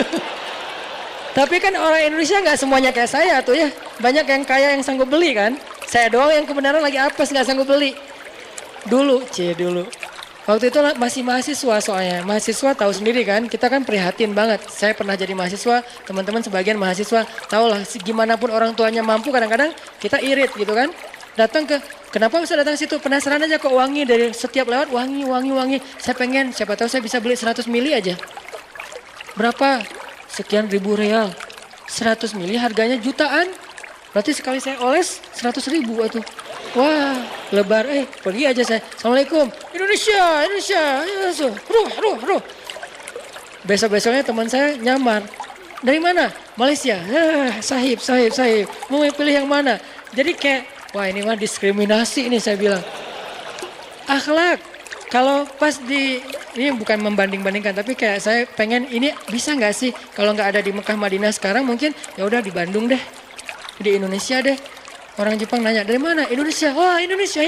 Tapi kan orang Indonesia nggak semuanya kayak saya tuh ya. Banyak yang kaya yang sanggup beli kan. Saya doang yang kebenaran lagi apes nggak sanggup beli. Dulu. Waktu itu masih mahasiswa soalnya. Mahasiswa tahu sendiri kan, kita kan prihatin banget. Saya pernah jadi mahasiswa, teman-teman sebagian mahasiswa tahu lah gimana pun orang tuanya mampu kadang-kadang kita irit gitu kan. Datang kenapa bisa datang ke situ? Penasaran aja kok wangi dari setiap lewat wangi. Saya pengen, siapa tahu saya bisa beli 100 mili aja. Berapa? Sekian ribu real. 100 mili harganya jutaan. Berarti sekali saya oles 100 ribu tuh. Wah, lebar, pergi aja saya. Assalamualaikum, Indonesia, ruh. Besok-besoknya teman saya nyamar. Dari mana? Malaysia. Sahib. Mau pilih yang mana? Jadi kayak, wah ini mah diskriminasi ini saya bilang. Akhlak. Kalau pas ini bukan membanding-bandingkan, tapi kayak saya pengen ini bisa nggak sih? Kalau nggak ada di Mekah Madinah sekarang mungkin ya udah di Bandung deh, di Indonesia deh. Orang Jepang nanya, dari mana? Indonesia. Wah, Indonesia.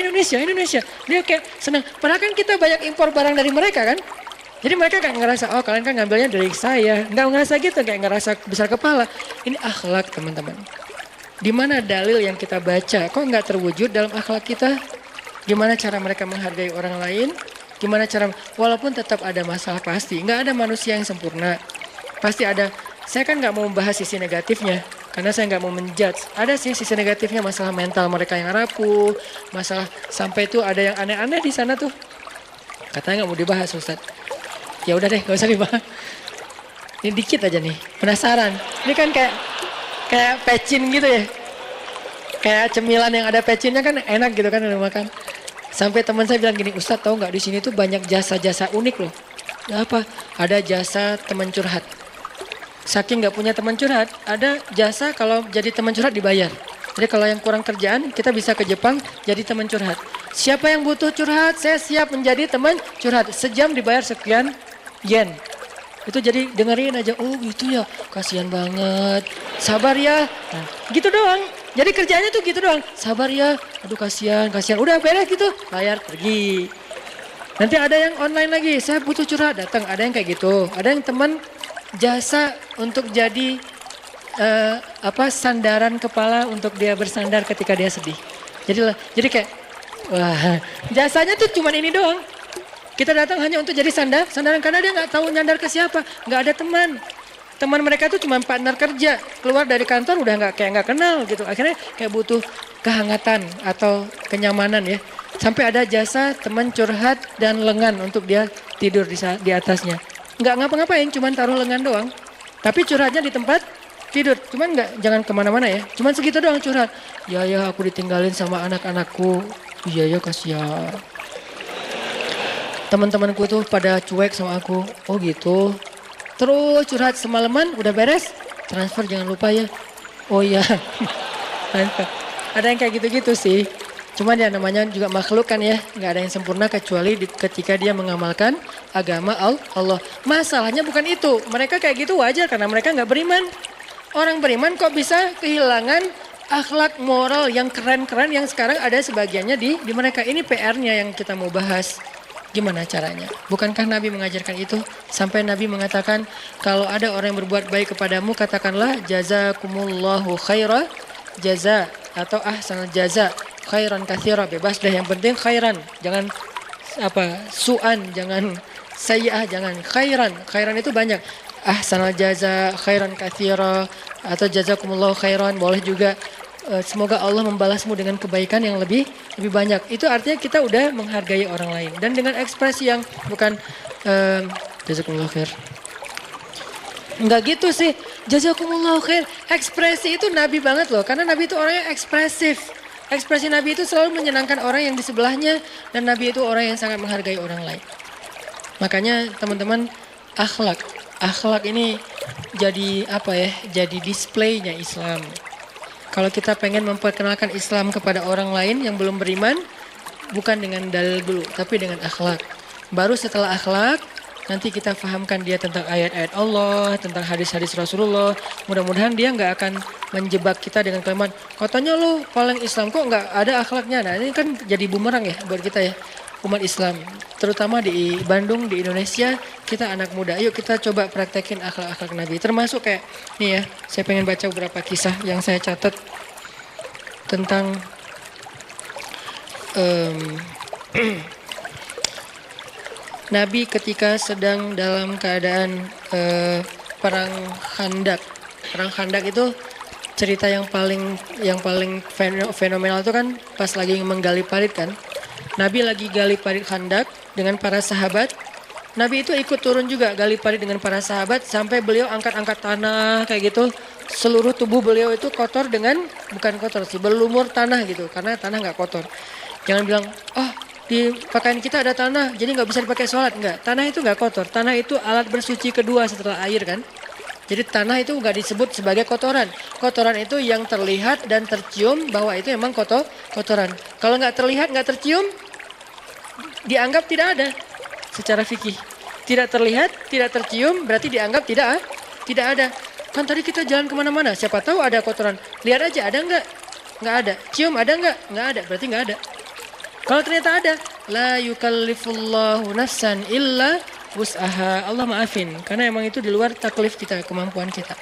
Dia kayak senang. Padahal kan kita banyak impor barang dari mereka kan. Jadi mereka kayak ngerasa, oh kalian kan ngambilnya dari saya. Nggak ngerasa gitu, kayak ngerasa besar kepala. Ini akhlak teman-teman. Di mana dalil yang kita baca, kok nggak terwujud dalam akhlak kita? Gimana cara mereka menghargai orang lain? Gimana cara, walaupun tetap ada masalah pasti. Nggak ada manusia yang sempurna. Pasti ada, saya kan nggak mau membahas sisi negatifnya. Karena saya nggak mau menjudge. Ada sih sisi negatifnya, masalah mental mereka yang rapuh, masalah sampai itu ada yang aneh-aneh di sana tuh. Katanya nggak mau dibahas Ustaz. Ya udah deh, nggak usah dibahas. Ini dikit aja nih, penasaran. Ini kan kayak pecin gitu ya. Kayak cemilan yang ada pecinnya kan enak gitu kan udah makan. Sampai teman saya bilang gini, Ustaz tahu nggak di sini tuh banyak jasa-jasa unik loh. Apa? Ada jasa teman curhat. Saking nggak punya teman curhat, ada jasa kalau jadi teman curhat dibayar. Jadi kalau yang kurang kerjaan, kita bisa ke Jepang jadi teman curhat. Siapa yang butuh curhat, saya siap menjadi teman curhat. Sejam dibayar sekian yen. Itu jadi dengerin aja, oh gitu ya, kasihan banget, sabar ya. Nah, gitu doang. Jadi kerjanya tuh gitu doang, sabar ya, aduh kasihan, udah beres gitu, bayar pergi. Nanti ada yang online lagi, saya butuh curhat, datang, ada yang kayak gitu. Ada yang teman jasa untuk jadi sandaran kepala untuk dia bersandar ketika dia sedih. Jadi kayak, wah, jasanya tuh cuman ini doang. Kita datang hanya untuk jadi sandaran karena dia nggak tahu nyandar ke siapa, nggak ada teman. Teman mereka tuh cuma partner kerja, keluar dari kantor udah nggak kenal gitu. Akhirnya kayak butuh kehangatan atau kenyamanan ya. Sampai ada jasa teman curhat dan lengan untuk dia tidur di atasnya. Nggak ngapa-ngapain, cuma taruh lengan doang. Tapi curhatnya di tempat tidur, cuman jangan kemana-mana ya. Cuman segitu doang curhat. Ya aku ditinggalin sama anak-anakku. Iya kasihan. Teman-temanku tuh pada cuek sama aku. Oh gitu. Terus curhat semalaman udah beres. Transfer jangan lupa ya. Oh iya. Ada yang kayak gitu-gitu sih. Cuman ya namanya juga makhluk kan ya. Gak ada yang sempurna kecuali ketika dia mengamalkan agama Allah. Masalahnya bukan itu. Mereka kayak gitu wajar karena mereka gak beriman. Orang beriman kok bisa kehilangan akhlak moral yang keren-keren yang sekarang ada sebagiannya di mereka. Ini PR-nya yang kita mau bahas. Gimana caranya? Bukankah Nabi mengajarkan itu? Sampai Nabi mengatakan, kalau ada orang yang berbuat baik kepadamu, katakanlah jazakumullahu khaira jaza atau ahsanal jaza khairan katsira. Bebas deh, yang penting khairan. Jangan su'an, jangan sayyi'ah, jangan khairan. Khairan itu banyak. Ahsanal jaza khairan katsira atau jazakumullahu khairan, boleh juga. Semoga Allah membalasmu dengan kebaikan yang lebih banyak. Itu artinya kita udah menghargai orang lain. Dan dengan ekspresi yang bukan jazakumullahu khair. Enggak gitu sih. Jazakumullahu khair. Ekspresi itu Nabi banget loh. Karena Nabi itu orangnya ekspresif. Ekspresi Nabi itu selalu menyenangkan orang yang di sebelahnya. Dan Nabi itu orang yang sangat menghargai orang lain. Makanya teman-teman, akhlak. Akhlak ini jadi jadi displaynya Islam. Kalau kita pengen memperkenalkan Islam kepada orang lain yang belum beriman, bukan dengan dalil dulu, tapi dengan akhlak. Baru setelah akhlak, nanti kita fahamkan dia tentang ayat-ayat Allah, tentang hadis-hadis Rasulullah. Mudah-mudahan dia nggak akan menjebak kita dengan kalimat, katanya lo paling Islam kok nggak ada akhlaknya. Nah ini kan jadi bumerang ya buat kita ya, umat Islam. Terutama di Bandung, di Indonesia, kita anak muda. Yuk kita coba praktekin akhlak-akhlak Nabi. Termasuk kayak, nih ya, saya pengen baca beberapa kisah yang saya catat tentang Nabi ketika sedang dalam keadaan perang Khandak. Perang Khandak itu cerita yang paling fenomenal itu kan pas lagi menggali parit kan. Nabi lagi gali parit Khandak dengan para sahabat. Nabi itu ikut turun juga gali parit dengan para sahabat sampai beliau angkat-angkat tanah kayak gitu. Seluruh tubuh beliau itu kotor bukan kotor sih, berlumur tanah gitu karena tanah nggak kotor. Jangan bilang, di pakaian kita ada tanah jadi nggak bisa dipakai sholat. Enggak, tanah itu nggak kotor. Tanah itu alat bersuci kedua setelah air kan. Jadi tanah itu nggak disebut sebagai kotoran. Kotoran itu yang terlihat dan tercium bahwa itu memang kotoran. Kalau nggak terlihat, nggak tercium, dianggap tidak ada secara fikih. Tidak terlihat, tidak tercium, berarti dianggap tidak ada. Kan tadi kita jalan kemana-mana, siapa tahu ada kotoran. Lihat aja, ada nggak? Nggak ada. Cium ada nggak? Nggak ada, berarti nggak ada. Kalau ternyata ada, la yukallifullahu nafsan illa wus'aha. Allah maafin, karena emang itu di luar taklif kita, kemampuan kita.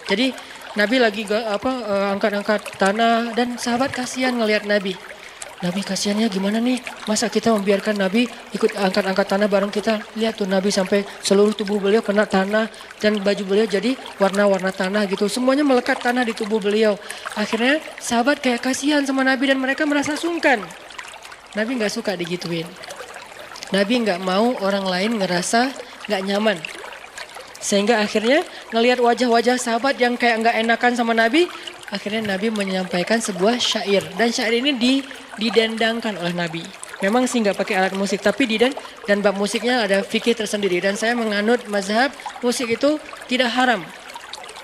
Jadi Nabi lagi angkat-angkat tanah dan sahabat kasihan ngelihat Nabi. Nabi kasihannya gimana nih? Masa kita membiarkan Nabi ikut angkat-angkat tanah bareng kita? Lihat tuh Nabi sampai seluruh tubuh beliau kena tanah dan baju beliau jadi warna-warna tanah gitu. Semuanya melekat tanah di tubuh beliau. Akhirnya sahabat kayak kasihan sama Nabi dan mereka merasa sungkan. Nabi nggak suka digituin. Nabi nggak mau orang lain ngerasa nggak nyaman. Sehingga akhirnya ngelihat wajah-wajah sahabat yang kayak nggak enakan sama Nabi. Akhirnya Nabi menyampaikan sebuah syair. Dan syair ini didendangkan oleh Nabi. Memang sih nggak pakai alat musik, tapi dan bab musiknya ada fikih tersendiri. Dan saya menganut mazhab musik itu tidak haram.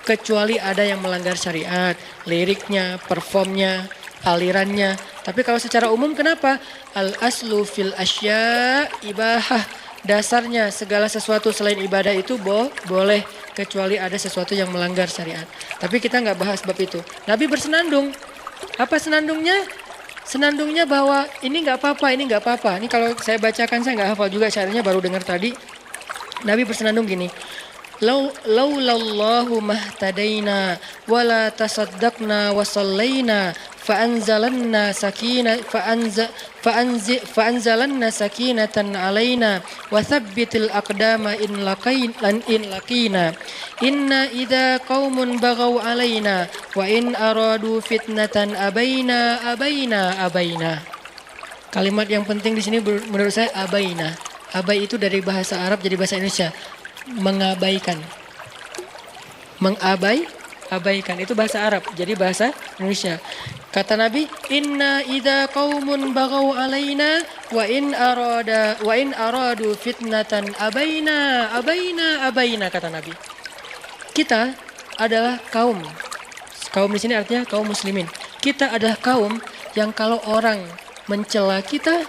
Kecuali ada yang melanggar syariat, liriknya, performnya, alirannya. Tapi kalau secara umum kenapa? Al aslu fil asya ibahah. Dasarnya segala sesuatu selain ibadah itu boleh kecuali ada sesuatu yang melanggar syariat. Tapi kita nggak bahas bab itu. Nabi bersenandung. Apa senandungnya? Senandungnya bahwa ini nggak apa-apa, ini nggak apa-apa. Ini kalau saya bacakan saya nggak hafal juga syairnya, baru dengar tadi. Nabi bersenandung gini. Laulallahu mahtadaina wala tasaddaqna wa sallaina fa'anzalanna sakinatan alaina wa thabbitil aqdama in laqina inna idza qaumun baghaw alaina wa in aradu fitnatan abaina. Kalimat yang penting di sini menurut saya abaina. Abai itu dari bahasa Arab jadi bahasa Indonesia. Mengabaikan. Abaikan itu bahasa Arab jadi bahasa Indonesia. Kata Nabi, inna idza qaumun baghaw alaina wa in aradu fitnatan abaina kata Nabi. Kita adalah kaum di sini artinya kaum muslimin. Kita adalah kaum yang kalau orang mencela kita,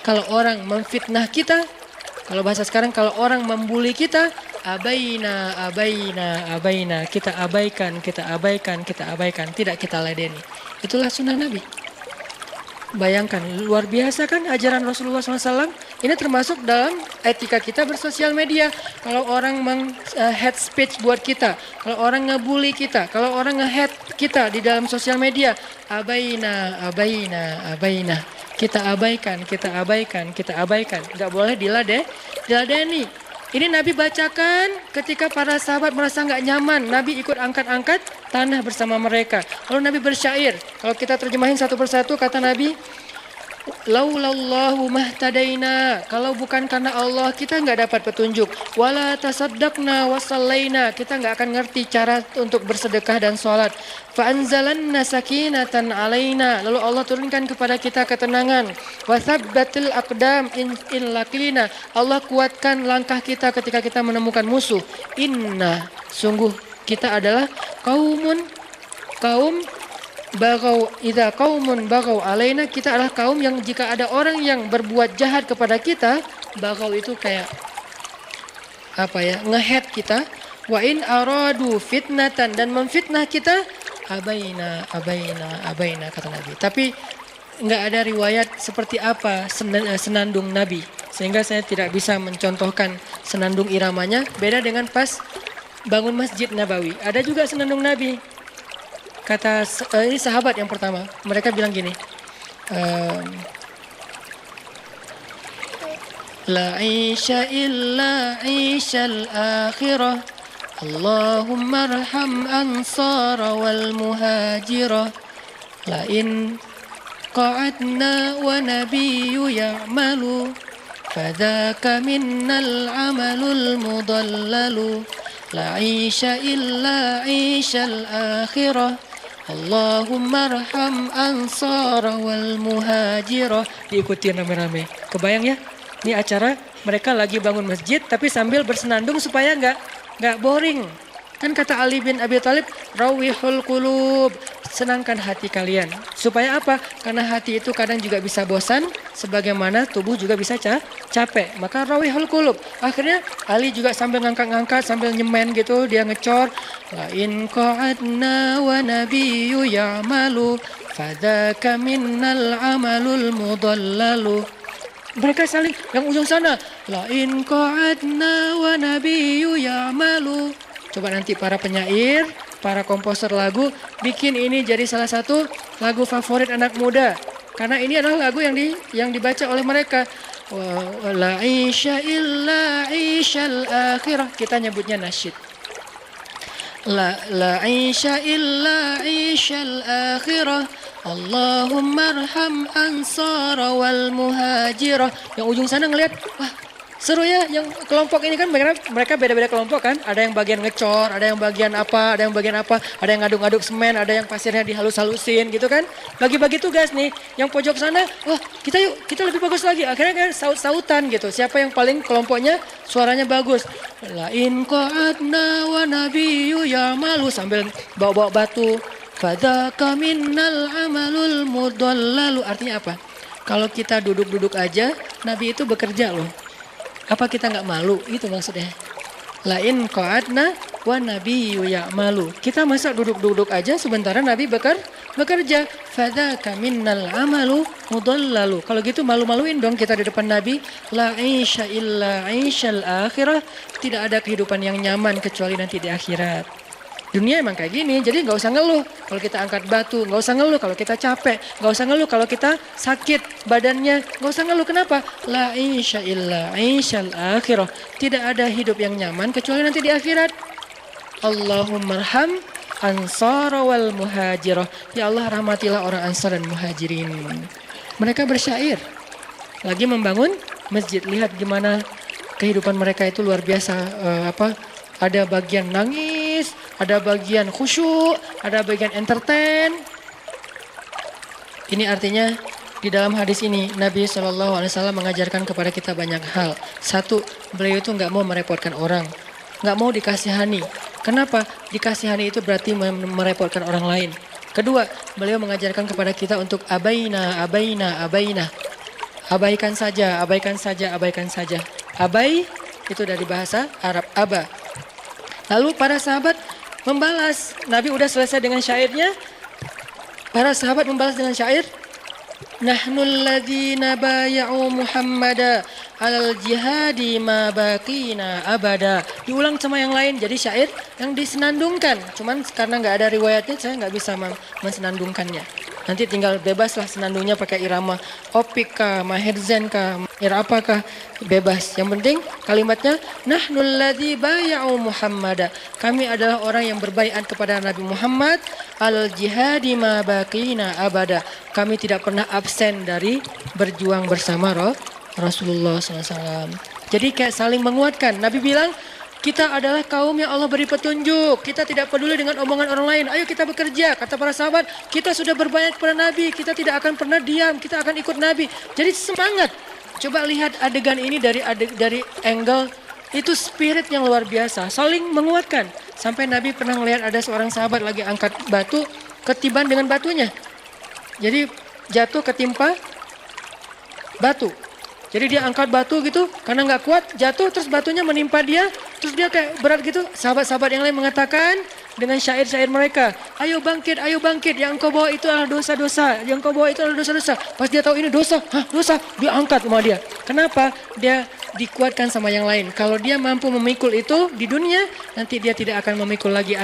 kalau orang memfitnah kita, kalau bahasa sekarang kalau orang membuli kita, abaina. Kita abaikan, tidak kita ladeni. Itulah sunnah Nabi. Bayangkan, luar biasa kan ajaran Rasulullah SAW. Ini termasuk dalam etika kita bersosial media. Kalau orang head speech buat kita, kalau orang ngebully kita, kalau orang nge-hate kita di dalam sosial media, abaina. Kita abaikan. Nggak boleh diladeni. Ini Nabi bacakan ketika para sahabat merasa nggak nyaman. Nabi ikut angkat-angkat tanah bersama mereka. Lalu Nabi bersyair. Kalau kita terjemahin satu persatu kata Nabi, laulallahu mahtadaina. Kalau bukan karena Allah kita nggak dapat petunjuk. Wala tasaddaqna wasallaina. Kita nggak akan ngerti cara untuk bersedekah dan sholat. Fa'anzalanna sakinatan alaina. Lalu Allah turunkan kepada kita ketenangan. Wasabbatil aqdam in laqina. Allah kuatkan langkah kita ketika kita menemukan musuh. Inna. Sungguh kita adalah kaum idza qaumun baghaw alaina. Kita adalah kaum yang jika ada orang yang berbuat jahat kepada kita, baghaw itu kayak nge-hate kita, wa in aradu fitnatan, dan memfitnah kita, abaina kata Nabi. Tapi enggak ada riwayat seperti apa senandung Nabi, sehingga saya tidak bisa mencontohkan senandung iramanya. Beda dengan pas bangun Masjid Nabawi, ada juga senandung Nabi. Kata ini sahabat yang pertama, mereka bilang gini, la isya illa isyal akhirah, Allahumma arham ansara wal muhajirah, la in qa'adna wa nabiyyu ya'malu, fadhaka minnal amalul mudallalu, la isya illa isyal akhirah, Allahumma arham ansara wal muhajirah. Diikuti rame-rame. Kebayang ya? Ini acara mereka lagi bangun masjid tapi sambil bersenandung supaya nggak boring. Kan kata Ali bin Abi Thalib, rawihul qulub, senangkan hati kalian. Supaya apa? Karena hati itu kadang juga bisa bosan, sebagaimana tubuh juga bisa capek. Maka rawihul qulub. Akhirnya Ali juga sambil ngangkat-ngangkat, sambil nyemen gitu, dia ngecor. La in qa'adna wa nabiyyu ya'malu, fadhaka minnal amalul mudallalu. Mereka saling, yang ujung sana, la in qa'adna wa nabiyyu ya'malu. Coba nanti para penyair, para komposer lagu bikin ini jadi salah satu lagu favorit anak muda. Karena ini adalah lagu yang dibaca oleh mereka. La isya illa isyal akhirah. Kita nyebutnya nasyid. La isya illa isyal akhirah, Allahumma arham ansara wal muhajirah. Yang ujung sana ngelihat, wah seru ya, yang kelompok ini kan mereka beda-beda kelompok kan. Ada yang bagian ngecor, ada yang bagian apa, ada yang ngaduk-ngaduk semen, ada yang pasirnya dihalus-halusin gitu kan. Bagi-bagi tugas nih. Yang pojok sana, wah kita lebih bagus lagi. Akhirnya kan saut-sautan gitu. Siapa yang paling kelompoknya suaranya bagus. La in qa'adna wa nabiyyu ya'malu, sambil bawa-bawa batu. Fadzaka minnal amalul mudallalu. Artinya apa? Kalau kita duduk-duduk aja, Nabi itu bekerja loh. Apa kita nggak malu? Itu maksudnya. Lain qa'adna wa nabiyyu ya'malu. Kita masa duduk-duduk aja sementara Nabi bekerja. Fadzaka minnal amalu mudallalu. Kalau gitu malu-maluin dong kita di depan Nabi. La aisha illa aishal akhirah. Tidak ada kehidupan yang nyaman kecuali nanti di akhirat. Dunia emang kayak gini, jadi nggak usah ngeluh kalau kita angkat batu, nggak usah ngeluh kalau kita capek, nggak usah ngeluh kalau kita sakit badannya, nggak usah ngeluh. Kenapa? La insya illa insyal akhirah. Tidak ada hidup yang nyaman kecuali nanti di akhirat. Allahummarham ansara wal muhajirah. Ya Allah, rahmatilah orang ansar dan muhajirin. Mereka bersyair, lagi membangun masjid. Lihat gimana kehidupan mereka itu luar biasa. Ada bagian nangis, ada bagian khusyuk, ada bagian entertain. Ini artinya di dalam hadis ini Nabi SAW mengajarkan kepada kita banyak hal. Satu, beliau itu nggak mau merepotkan orang, nggak mau dikasihani. Kenapa? Dikasihani itu berarti merepotkan orang lain. Kedua, beliau mengajarkan kepada kita untuk abaina. Abaikan saja. Abai itu dari bahasa Arab aba. Lalu para sahabat membalas. Nabi udah selesai dengan syairnya. Para sahabat membalas dengan syair. Nahnul ladzina bay'u Muhammada alal jihadi ma baqina abada. Diulang sama yang lain jadi syair yang disenandungkan. Cuman karena nggak ada riwayatnya saya nggak bisa mensenandungkannya. Nanti tinggal bebaslah senandungnya pakai irama opik kah, maherzen kah, irapa kah, bebas. Yang penting kalimatnya nahnul ladzi bay'u Muhammada. Kami adalah orang yang berbaiat kepada Nabi Muhammad al jihadi ma baqina abada. Kami tidak pernah absen dari berjuang bersama Rasulullah SAW. Jadi kayak saling menguatkan. Nabi bilang kita adalah kaum yang Allah beri petunjuk. Kita tidak peduli dengan omongan orang lain. Ayo kita bekerja. Kata para sahabat, kita sudah berbaiat kepada Nabi. Kita tidak akan pernah diam. Kita akan ikut Nabi. Jadi semangat. Coba lihat adegan ini dari angle itu spirit yang luar biasa. Saling menguatkan. Sampai Nabi pernah melihat ada seorang sahabat lagi angkat batu, ketiban dengan batunya. Jadi jatuh ketimpa batu. Jadi dia angkat batu gitu, karena nggak kuat, jatuh, terus batunya menimpa dia, terus dia kayak berat gitu. Sahabat-sahabat yang lain mengatakan dengan syair-syair mereka, ayo bangkit, yang engkau bawa itu adalah dosa-dosa, Pas dia tahu ini dosa, dia angkat sama dia. Kenapa? Dia dikuatkan sama yang lain. Kalau dia mampu memikul itu di dunia, nanti dia tidak akan memikul lagi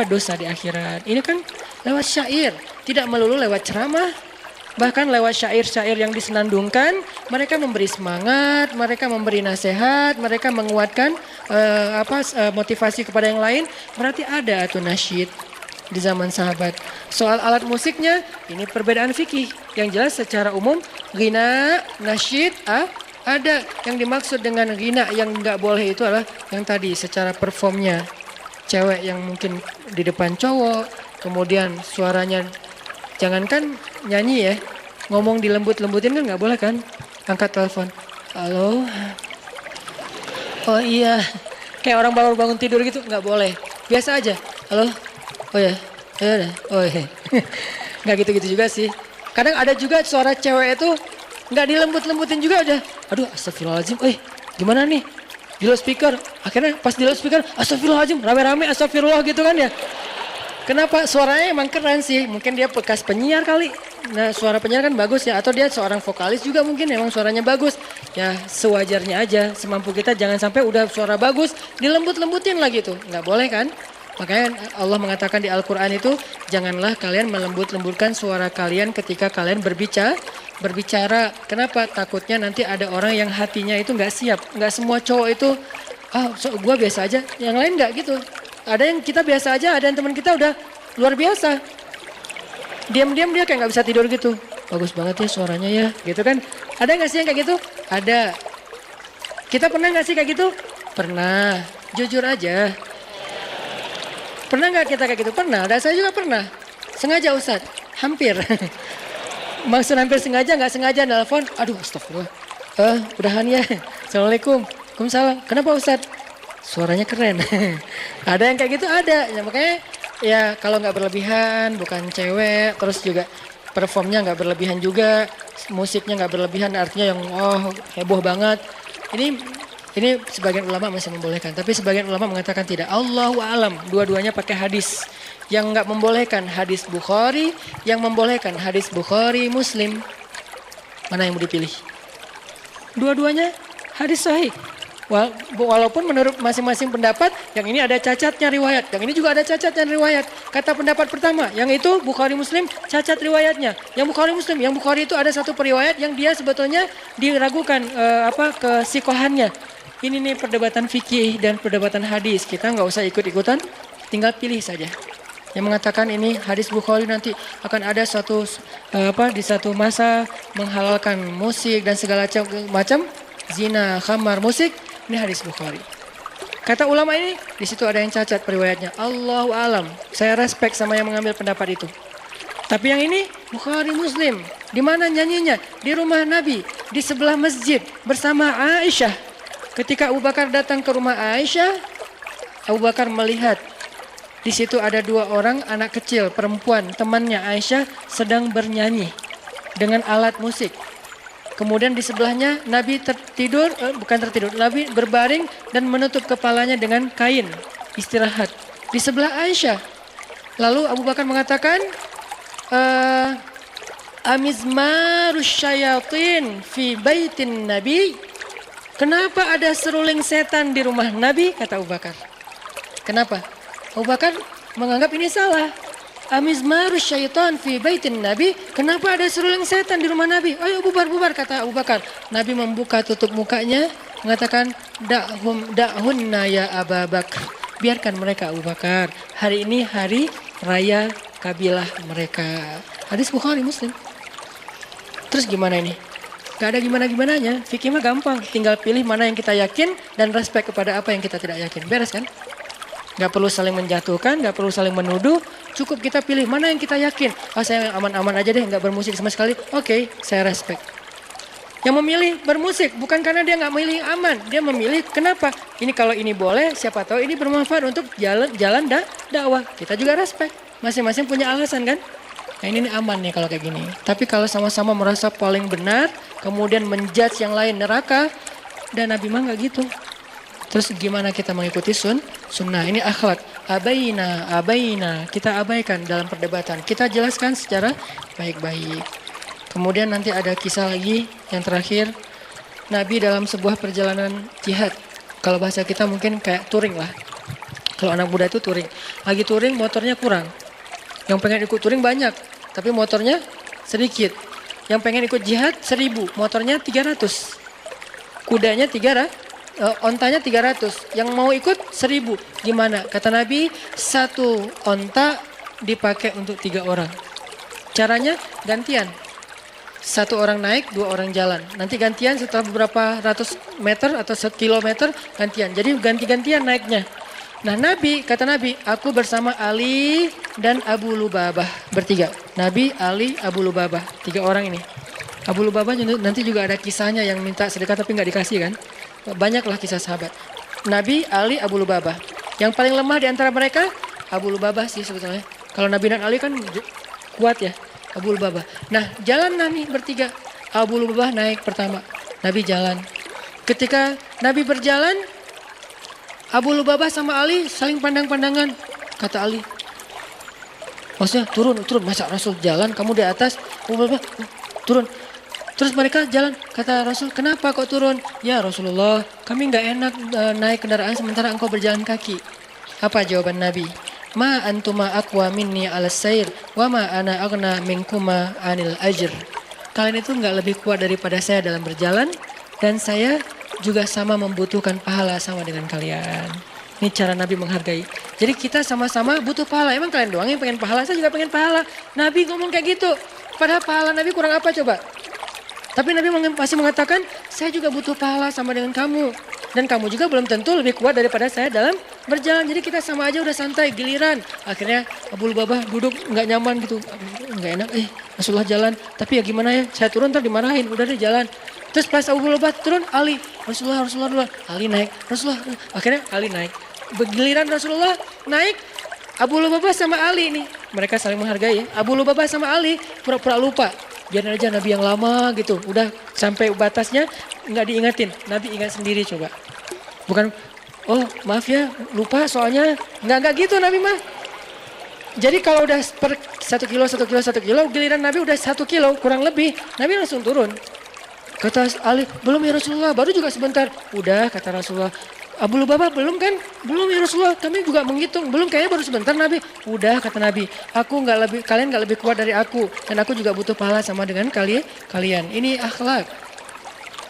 dosa di akhirat. Ini kan lewat syair, tidak melulu lewat ceramah. Bahkan lewat syair-syair yang disenandungkan, mereka memberi semangat, mereka memberi nasihat, mereka menguatkan motivasi kepada yang lain. Berarti ada tuh nasyid di zaman sahabat. Soal alat musiknya, ini perbedaan fikih. Yang jelas secara umum, ghina, nasyid, ada. Yang dimaksud dengan ghina yang nggak boleh itu adalah yang tadi secara performnya. Cewek yang mungkin di depan cowok, kemudian suaranya jangankan nyanyi ya, ngomong dilembut-lembutin kan nggak boleh kan? Angkat telepon, halo, oh iya, kayak orang baru bangun tidur gitu nggak boleh. Biasa aja, halo, oh ya, oh iya, nggak gitu-gitu juga sih. Kadang ada juga suara cewek itu nggak dilembut-lembutin juga udah, aduh astagfirullahaladzim, gimana nih? Di loudspeaker, akhirnya pas di loudspeaker, astagfirullahaladzim, rame-rame astagfirullah gitu kan ya. Kenapa? Suaranya emang keren sih. Mungkin dia bekas penyiar kali. Nah, suara penyiar kan bagus ya. Atau dia seorang vokalis juga mungkin emang suaranya bagus. Ya sewajarnya aja. Semampu kita jangan sampai udah suara bagus dilembut-lembutin lagi tuh. Nggak boleh kan? Makanya Allah mengatakan di Al-Quran itu, janganlah kalian melembut-lembutkan suara kalian ketika kalian berbicara. Kenapa? Takutnya nanti ada orang yang hatinya itu nggak siap. Nggak semua cowok itu, gue biasa aja. Yang lain nggak gitu. Ada yang kita biasa aja, ada yang teman kita udah luar biasa. Diam-diam dia kayak nggak bisa tidur gitu. Bagus banget ya suaranya ya, gitu kan. Ada nggak sih yang kayak gitu? Ada. Kita pernah nggak sih kayak gitu? Pernah. Jujur aja. Pernah nggak kita kayak gitu? Pernah. Dan saya juga pernah. Sengaja Ustadz. Hampir. Maksud hampir sengaja, nggak sengaja nelfon. Aduh astagfirullah. Udahan ya. Assalamualaikum. Waalaikumsalam. Kenapa Ustadz? Suaranya keren. Ada yang kayak gitu ada. Ya, makanya Ya kalau nggak berlebihan, bukan cewek, terus juga performnya nggak berlebihan juga, musiknya nggak berlebihan, artinya yang heboh banget. Ini sebagian ulama masih membolehkan, tapi sebagian ulama mengatakan tidak. Allahu a'lam, dua-duanya pakai hadis. Yang nggak membolehkan hadis Bukhari, yang membolehkan hadis Bukhari Muslim. Mana yang mau dipilih? Dua-duanya hadis sahih. Walaupun menurut masing-masing pendapat, yang ini ada cacatnya riwayat, yang ini juga ada cacatnya riwayat. Kata pendapat pertama, yang itu Bukhari Muslim cacat riwayatnya. Yang Bukhari Muslim, yang Bukhari itu ada satu periwayat yang dia sebetulnya diragukan kesikohannya. Ini nih perdebatan fikih dan perdebatan hadis. Kita nggak usah ikut-ikutan, tinggal pilih saja. Yang mengatakan ini hadis Bukhari nanti akan ada di satu masa menghalalkan musik dan segala macam zina, khamar, musik. Ini hadis Bukhari. Kata ulama ini, di situ ada yang cacat periwayatnya. Allahu alam. Saya respect sama yang mengambil pendapat itu. Tapi yang ini Bukhari Muslim. Di mana nyanyinya? Di rumah Nabi, di sebelah masjid bersama Aisyah. Ketika Abu Bakar datang ke rumah Aisyah, Abu Bakar melihat di situ ada dua orang anak kecil perempuan temannya Aisyah sedang bernyanyi dengan alat musik. Kemudian di sebelahnya Nabi Nabi berbaring dan menutup kepalanya dengan kain, istirahat di sebelah Aisyah. Lalu Abu Bakar mengatakan, amizmarus syayatin fi baitin Nabi. Kenapa ada seruling setan di rumah Nabi? Kata Abu Bakar. Kenapa? Abu Bakar menganggap ini salah. Amizmarus syaitan fi baitin Nabi. Kenapa ada seruling setan di rumah Nabi? Ayo bubar, kata Abu Bakar. Nabi membuka tutup mukanya, mengatakan, da'hunna ya Abu Bakar. Biarkan mereka Abu Bakar. Hari ini hari raya kabilah mereka. Hadis Bukhari Muslim. Terus gimana ini? Gak ada gimana-gimananya. Fikih mah gampang. Tinggal pilih mana yang kita yakin dan respect kepada apa yang kita tidak yakin. Beres kan? Gak perlu saling menjatuhkan, gak perlu saling menuduh. Cukup kita pilih mana yang kita yakin. Saya aman-aman aja deh, gak bermusik sama sekali. Oke, saya respect. Yang memilih bermusik bukan karena dia gak memilih aman. Dia memilih kenapa? Ini kalau ini boleh, siapa tahu ini bermanfaat untuk jalan dakwah. Kita juga respect. Masing-masing punya alasan kan? Nah ini aman nih kalau kayak gini. Tapi kalau sama-sama merasa paling benar, kemudian menjudge yang lain neraka, dan Nabi mah gak gitu. Terus gimana kita mengikuti sunnah? Ini akhlak. Abaina. Kita abaikan dalam perdebatan. Kita jelaskan secara baik-baik. Kemudian nanti ada kisah lagi yang terakhir. Nabi dalam sebuah perjalanan jihad. Kalau bahasa kita mungkin kayak touring lah. Kalau anak muda itu touring. Lagi touring motornya kurang. Yang pengen ikut touring banyak. Tapi motornya sedikit. Yang pengen ikut jihad 1000. Motornya 300. Kudanya 300. Ontanya 300, yang mau ikut 1000. Gimana? Kata Nabi, satu onta dipakai untuk 3 orang. Caranya gantian. 1 orang naik, 2 orang jalan. Nanti gantian setelah beberapa ratus meter atau 1 kilometer gantian. Jadi ganti-gantian naiknya. Nah kata Nabi, aku bersama Ali dan Abu Lubabah bertiga. Nabi, Ali, Abu Lubabah. 3 orang ini. Abu Lubabah nanti juga ada kisahnya yang minta sedekah tapi nggak dikasih kan. Banyaklah kisah sahabat. Nabi, Ali, Abu Lubabah. Yang paling lemah di antara mereka, Abu Lubabah sih sebetulnya. Kalau Nabi dan Ali kan kuat ya, Abu Lubabah. Nah, jalan Nabi bertiga. Abu Lubabah naik pertama. Nabi jalan. Ketika Nabi berjalan, Abu Lubabah sama Ali saling pandang-pandangan. Kata Ali, maksudnya turun. Masa Rasul jalan, kamu di atas? Abu Lubabah, turun. Terus mereka jalan, kata Rasul, kenapa kok turun? Ya Rasulullah, kami nggak enak naik kendaraan sementara engkau berjalan kaki. Apa jawaban Nabi? Ma antuma aqwa minni ala sair, wa ma ana aghna minkuma anil ajr. Kalian itu nggak lebih kuat daripada saya dalam berjalan, dan saya juga sama membutuhkan pahala sama dengan kalian. Ini cara Nabi menghargai. Jadi kita sama-sama butuh pahala. Emang kalian doang yang pengen pahala? Saya juga pengen pahala. Nabi ngomong kayak gitu. Padahal pahala Nabi kurang apa coba? Tapi Nabi masih mengatakan, saya juga butuh pahala sama dengan kamu. Dan kamu juga belum tentu lebih kuat daripada saya dalam berjalan. Jadi kita sama aja udah santai, giliran. Akhirnya Abu Lubabah duduk nggak nyaman gitu. Nggak enak, Rasulullah jalan. Tapi ya gimana ya, saya turun ntar dimarahin. Udah deh jalan. Terus pas Abu Lubabah turun, Ali. Rasulullah duluan. Ali naik. Rasulullah. Akhirnya Ali naik. Giliran Rasulullah naik, Abu Lubabah sama Ali nih, mereka saling menghargai ya. Abu Lubabah sama Ali pura-pura lupa. Biar aja Nabi yang lama gitu, udah sampai batasnya nggak diingatin. Nabi ingat sendiri coba. Bukan, oh maaf ya lupa soalnya, nggak gitu Nabi mah. Jadi kalau udah per 1 kilo, giliran Nabi udah 1 kilo kurang lebih, Nabi langsung turun. Kata Ali, belum ya Rasulullah, baru juga sebentar. Udah kata Rasulullah. Abu Lubabah belum kan? Belum ya Rasulullah, kami juga menghitung. Belum, kayaknya baru sebentar Nabi. Udah kata Nabi, kalian nggak lebih kuat dari aku. Dan aku juga butuh pahala sama dengan kalian. Ini akhlak.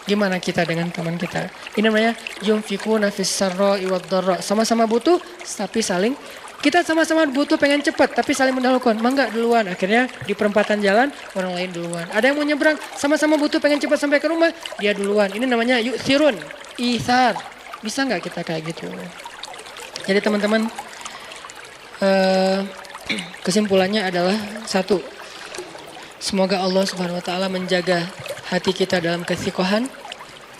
Gimana kita dengan teman kita? Ini namanya yunfikuna fis sarra'i wad dharra. Sama-sama butuh tapi saling, kita sama-sama butuh pengen cepat tapi saling mendahulukan. Mangga duluan. Akhirnya di perempatan jalan orang lain duluan. Ada yang mau nyebrang, sama-sama butuh pengen cepat sampai ke rumah, dia duluan. Ini namanya yu'thirun, ithar. Bisa nggak kita kayak gitu? Jadi teman-teman, kesimpulannya adalah satu, semoga Allah Subhanahu Wa Taala menjaga hati kita dalam kesikohan,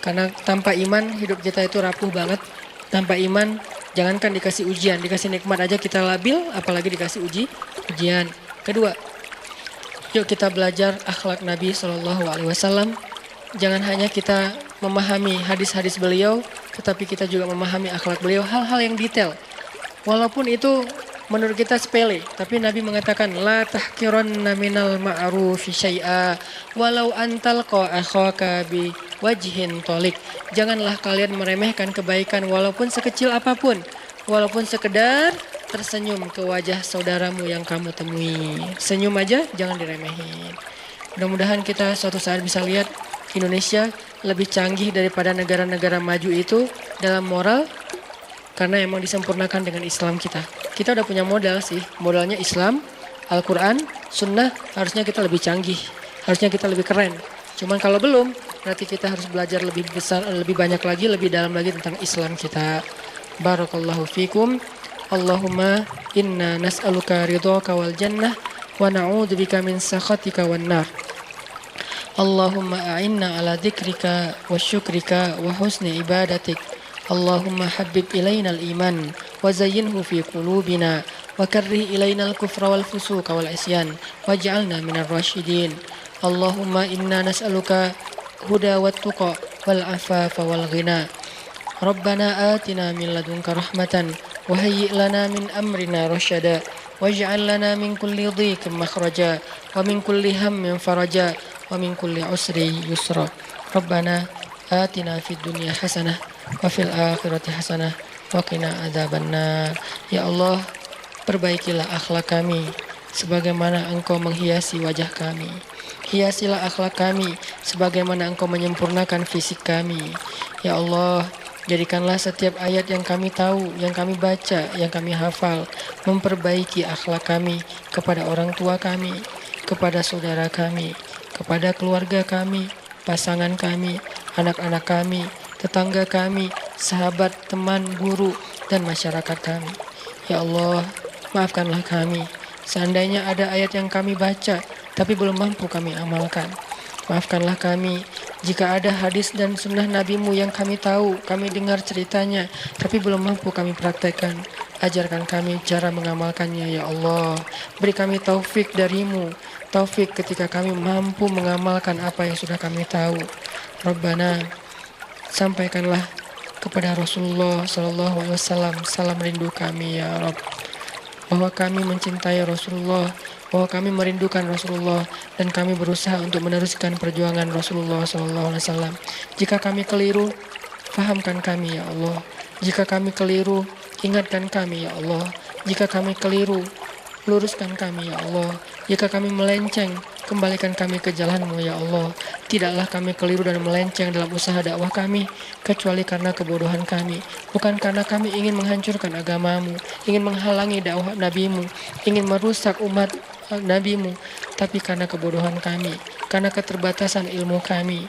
karena tanpa iman hidup kita itu rapuh banget. Tanpa iman, jangankan dikasih ujian, dikasih nikmat aja kita labil, apalagi dikasih ujian. Kedua, yuk kita belajar akhlak Nabi Shallallahu Alaihi Wasallam. Jangan hanya kita memahami hadis-hadis beliau, tetapi kita juga memahami akhlak beliau, hal-hal yang detail. Walaupun itu menurut kita sepele, tapi Nabi mengatakan la tahqiranna minal ma'rufi syai'a walau antalqa akhaka bi wajhin thalik. Janganlah kalian meremehkan kebaikan walaupun sekecil apapun, walaupun sekedar tersenyum ke wajah saudaramu yang kamu temui. Senyum aja jangan diremehin. Mudah-mudahan kita suatu saat bisa lihat Indonesia lebih canggih daripada negara-negara maju itu dalam moral, karena emang disempurnakan dengan Islam kita. Kita udah punya modal sih, modalnya Islam, Al-Quran, Sunnah, harusnya kita lebih canggih, harusnya kita lebih keren. Cuman kalau belum, berarti kita harus belajar lebih besar, lebih banyak lagi, lebih dalam lagi tentang Islam kita. Barakallahu fikum. Allahumma inna nas'aluka ridhaka wal jannah wa na'udzubika min sakhatika wan nar. Allahumma a'inna ala dzikrika wa syukrika wa husni ibadatik. Allahumma habbib ilaina al-iman wa zayyinhu fi qulubina wa karrih ilaina al-kufra wal fusuqa wal isyan waj'alna minar rasyidin. Allahumma inna nas'aluka huda wat tuqa wal afafa wal ghina. Rabbana atina min ladunka rahmatan wa hayyi' lana min amrina rasyada waj'al lana min kulli dhiqin makhraja wa min kulli hammin faraja wa min kulli usri yusra. Rabbana atina fid dunya hasanah wa fil akhirati hasanah wa qina adzabannar. Ya Allah, perbaikilah akhlak kami sebagaimana Engkau menghiasi wajah kami. Hiasilah akhlak kami sebagaimana Engkau menyempurnakan fisik kami. Ya Allah, jadikanlah setiap ayat yang kami tahu, yang kami baca, yang kami hafal, memperbaiki akhlak kami kepada orang tua kami, kepada saudara kami, kepada keluarga kami, pasangan kami, anak-anak kami, tetangga kami, sahabat, teman, guru, dan masyarakat kami. Ya Allah, maafkanlah kami. Seandainya ada ayat yang kami baca, tapi belum mampu kami amalkan. Maafkanlah kami jika ada hadis dan sunnah Nabi-Mu yang kami tahu, kami dengar ceritanya, tapi belum mampu kami praktekkan. Ajarkan kami cara mengamalkannya, ya Allah. Beri kami taufik dari-Mu, taufik ketika kami mampu mengamalkan apa yang sudah kami tahu. Rabbana, sampaikanlah kepada Rasulullah SAW salam rindu kami, ya Rabb, bahwa kami mencintai Rasulullah, bahwa kami merindukan Rasulullah, dan kami berusaha untuk meneruskan perjuangan Rasulullah SAW. Jika kami keliru, fahamkan kami, ya Allah. Jika kami keliru, ingatkan kami, ya Allah. Jika kami keliru, luruskan kami, ya Allah. Jika kami melenceng, kembalikan kami ke jalan-Mu, ya Allah. Tidaklah kami keliru dan melenceng dalam usaha dakwah kami, kecuali karena kebodohan kami. Bukan karena kami ingin menghancurkan agama-Mu, ingin menghalangi dakwah Nabi-Mu, ingin merusak umat Nabi-Mu, tapi karena kebodohan kami, karena keterbatasan ilmu kami.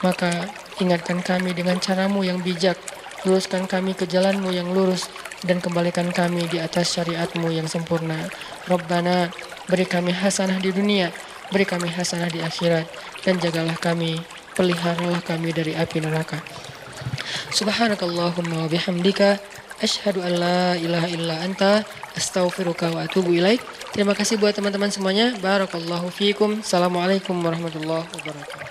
Maka ingatkan kami dengan cara-Mu yang bijak, luruskan kami ke jalan-Mu yang lurus, dan kembalikan kami di atas syariat-Mu yang sempurna. Rabbana, beri kami hasanah di dunia, beri kami hasanah di akhirat, dan jagalah kami, peliharalah kami dari api neraka. Subhanakallahumma wa bihamdika, asyhadu an la ilaha illa anta, Astaghfiruka wa atubu ilaik. Terima kasih buat teman-teman semuanya. Barakallahu fiikum. Assalamualaikum warahmatullahi wabarakatuh.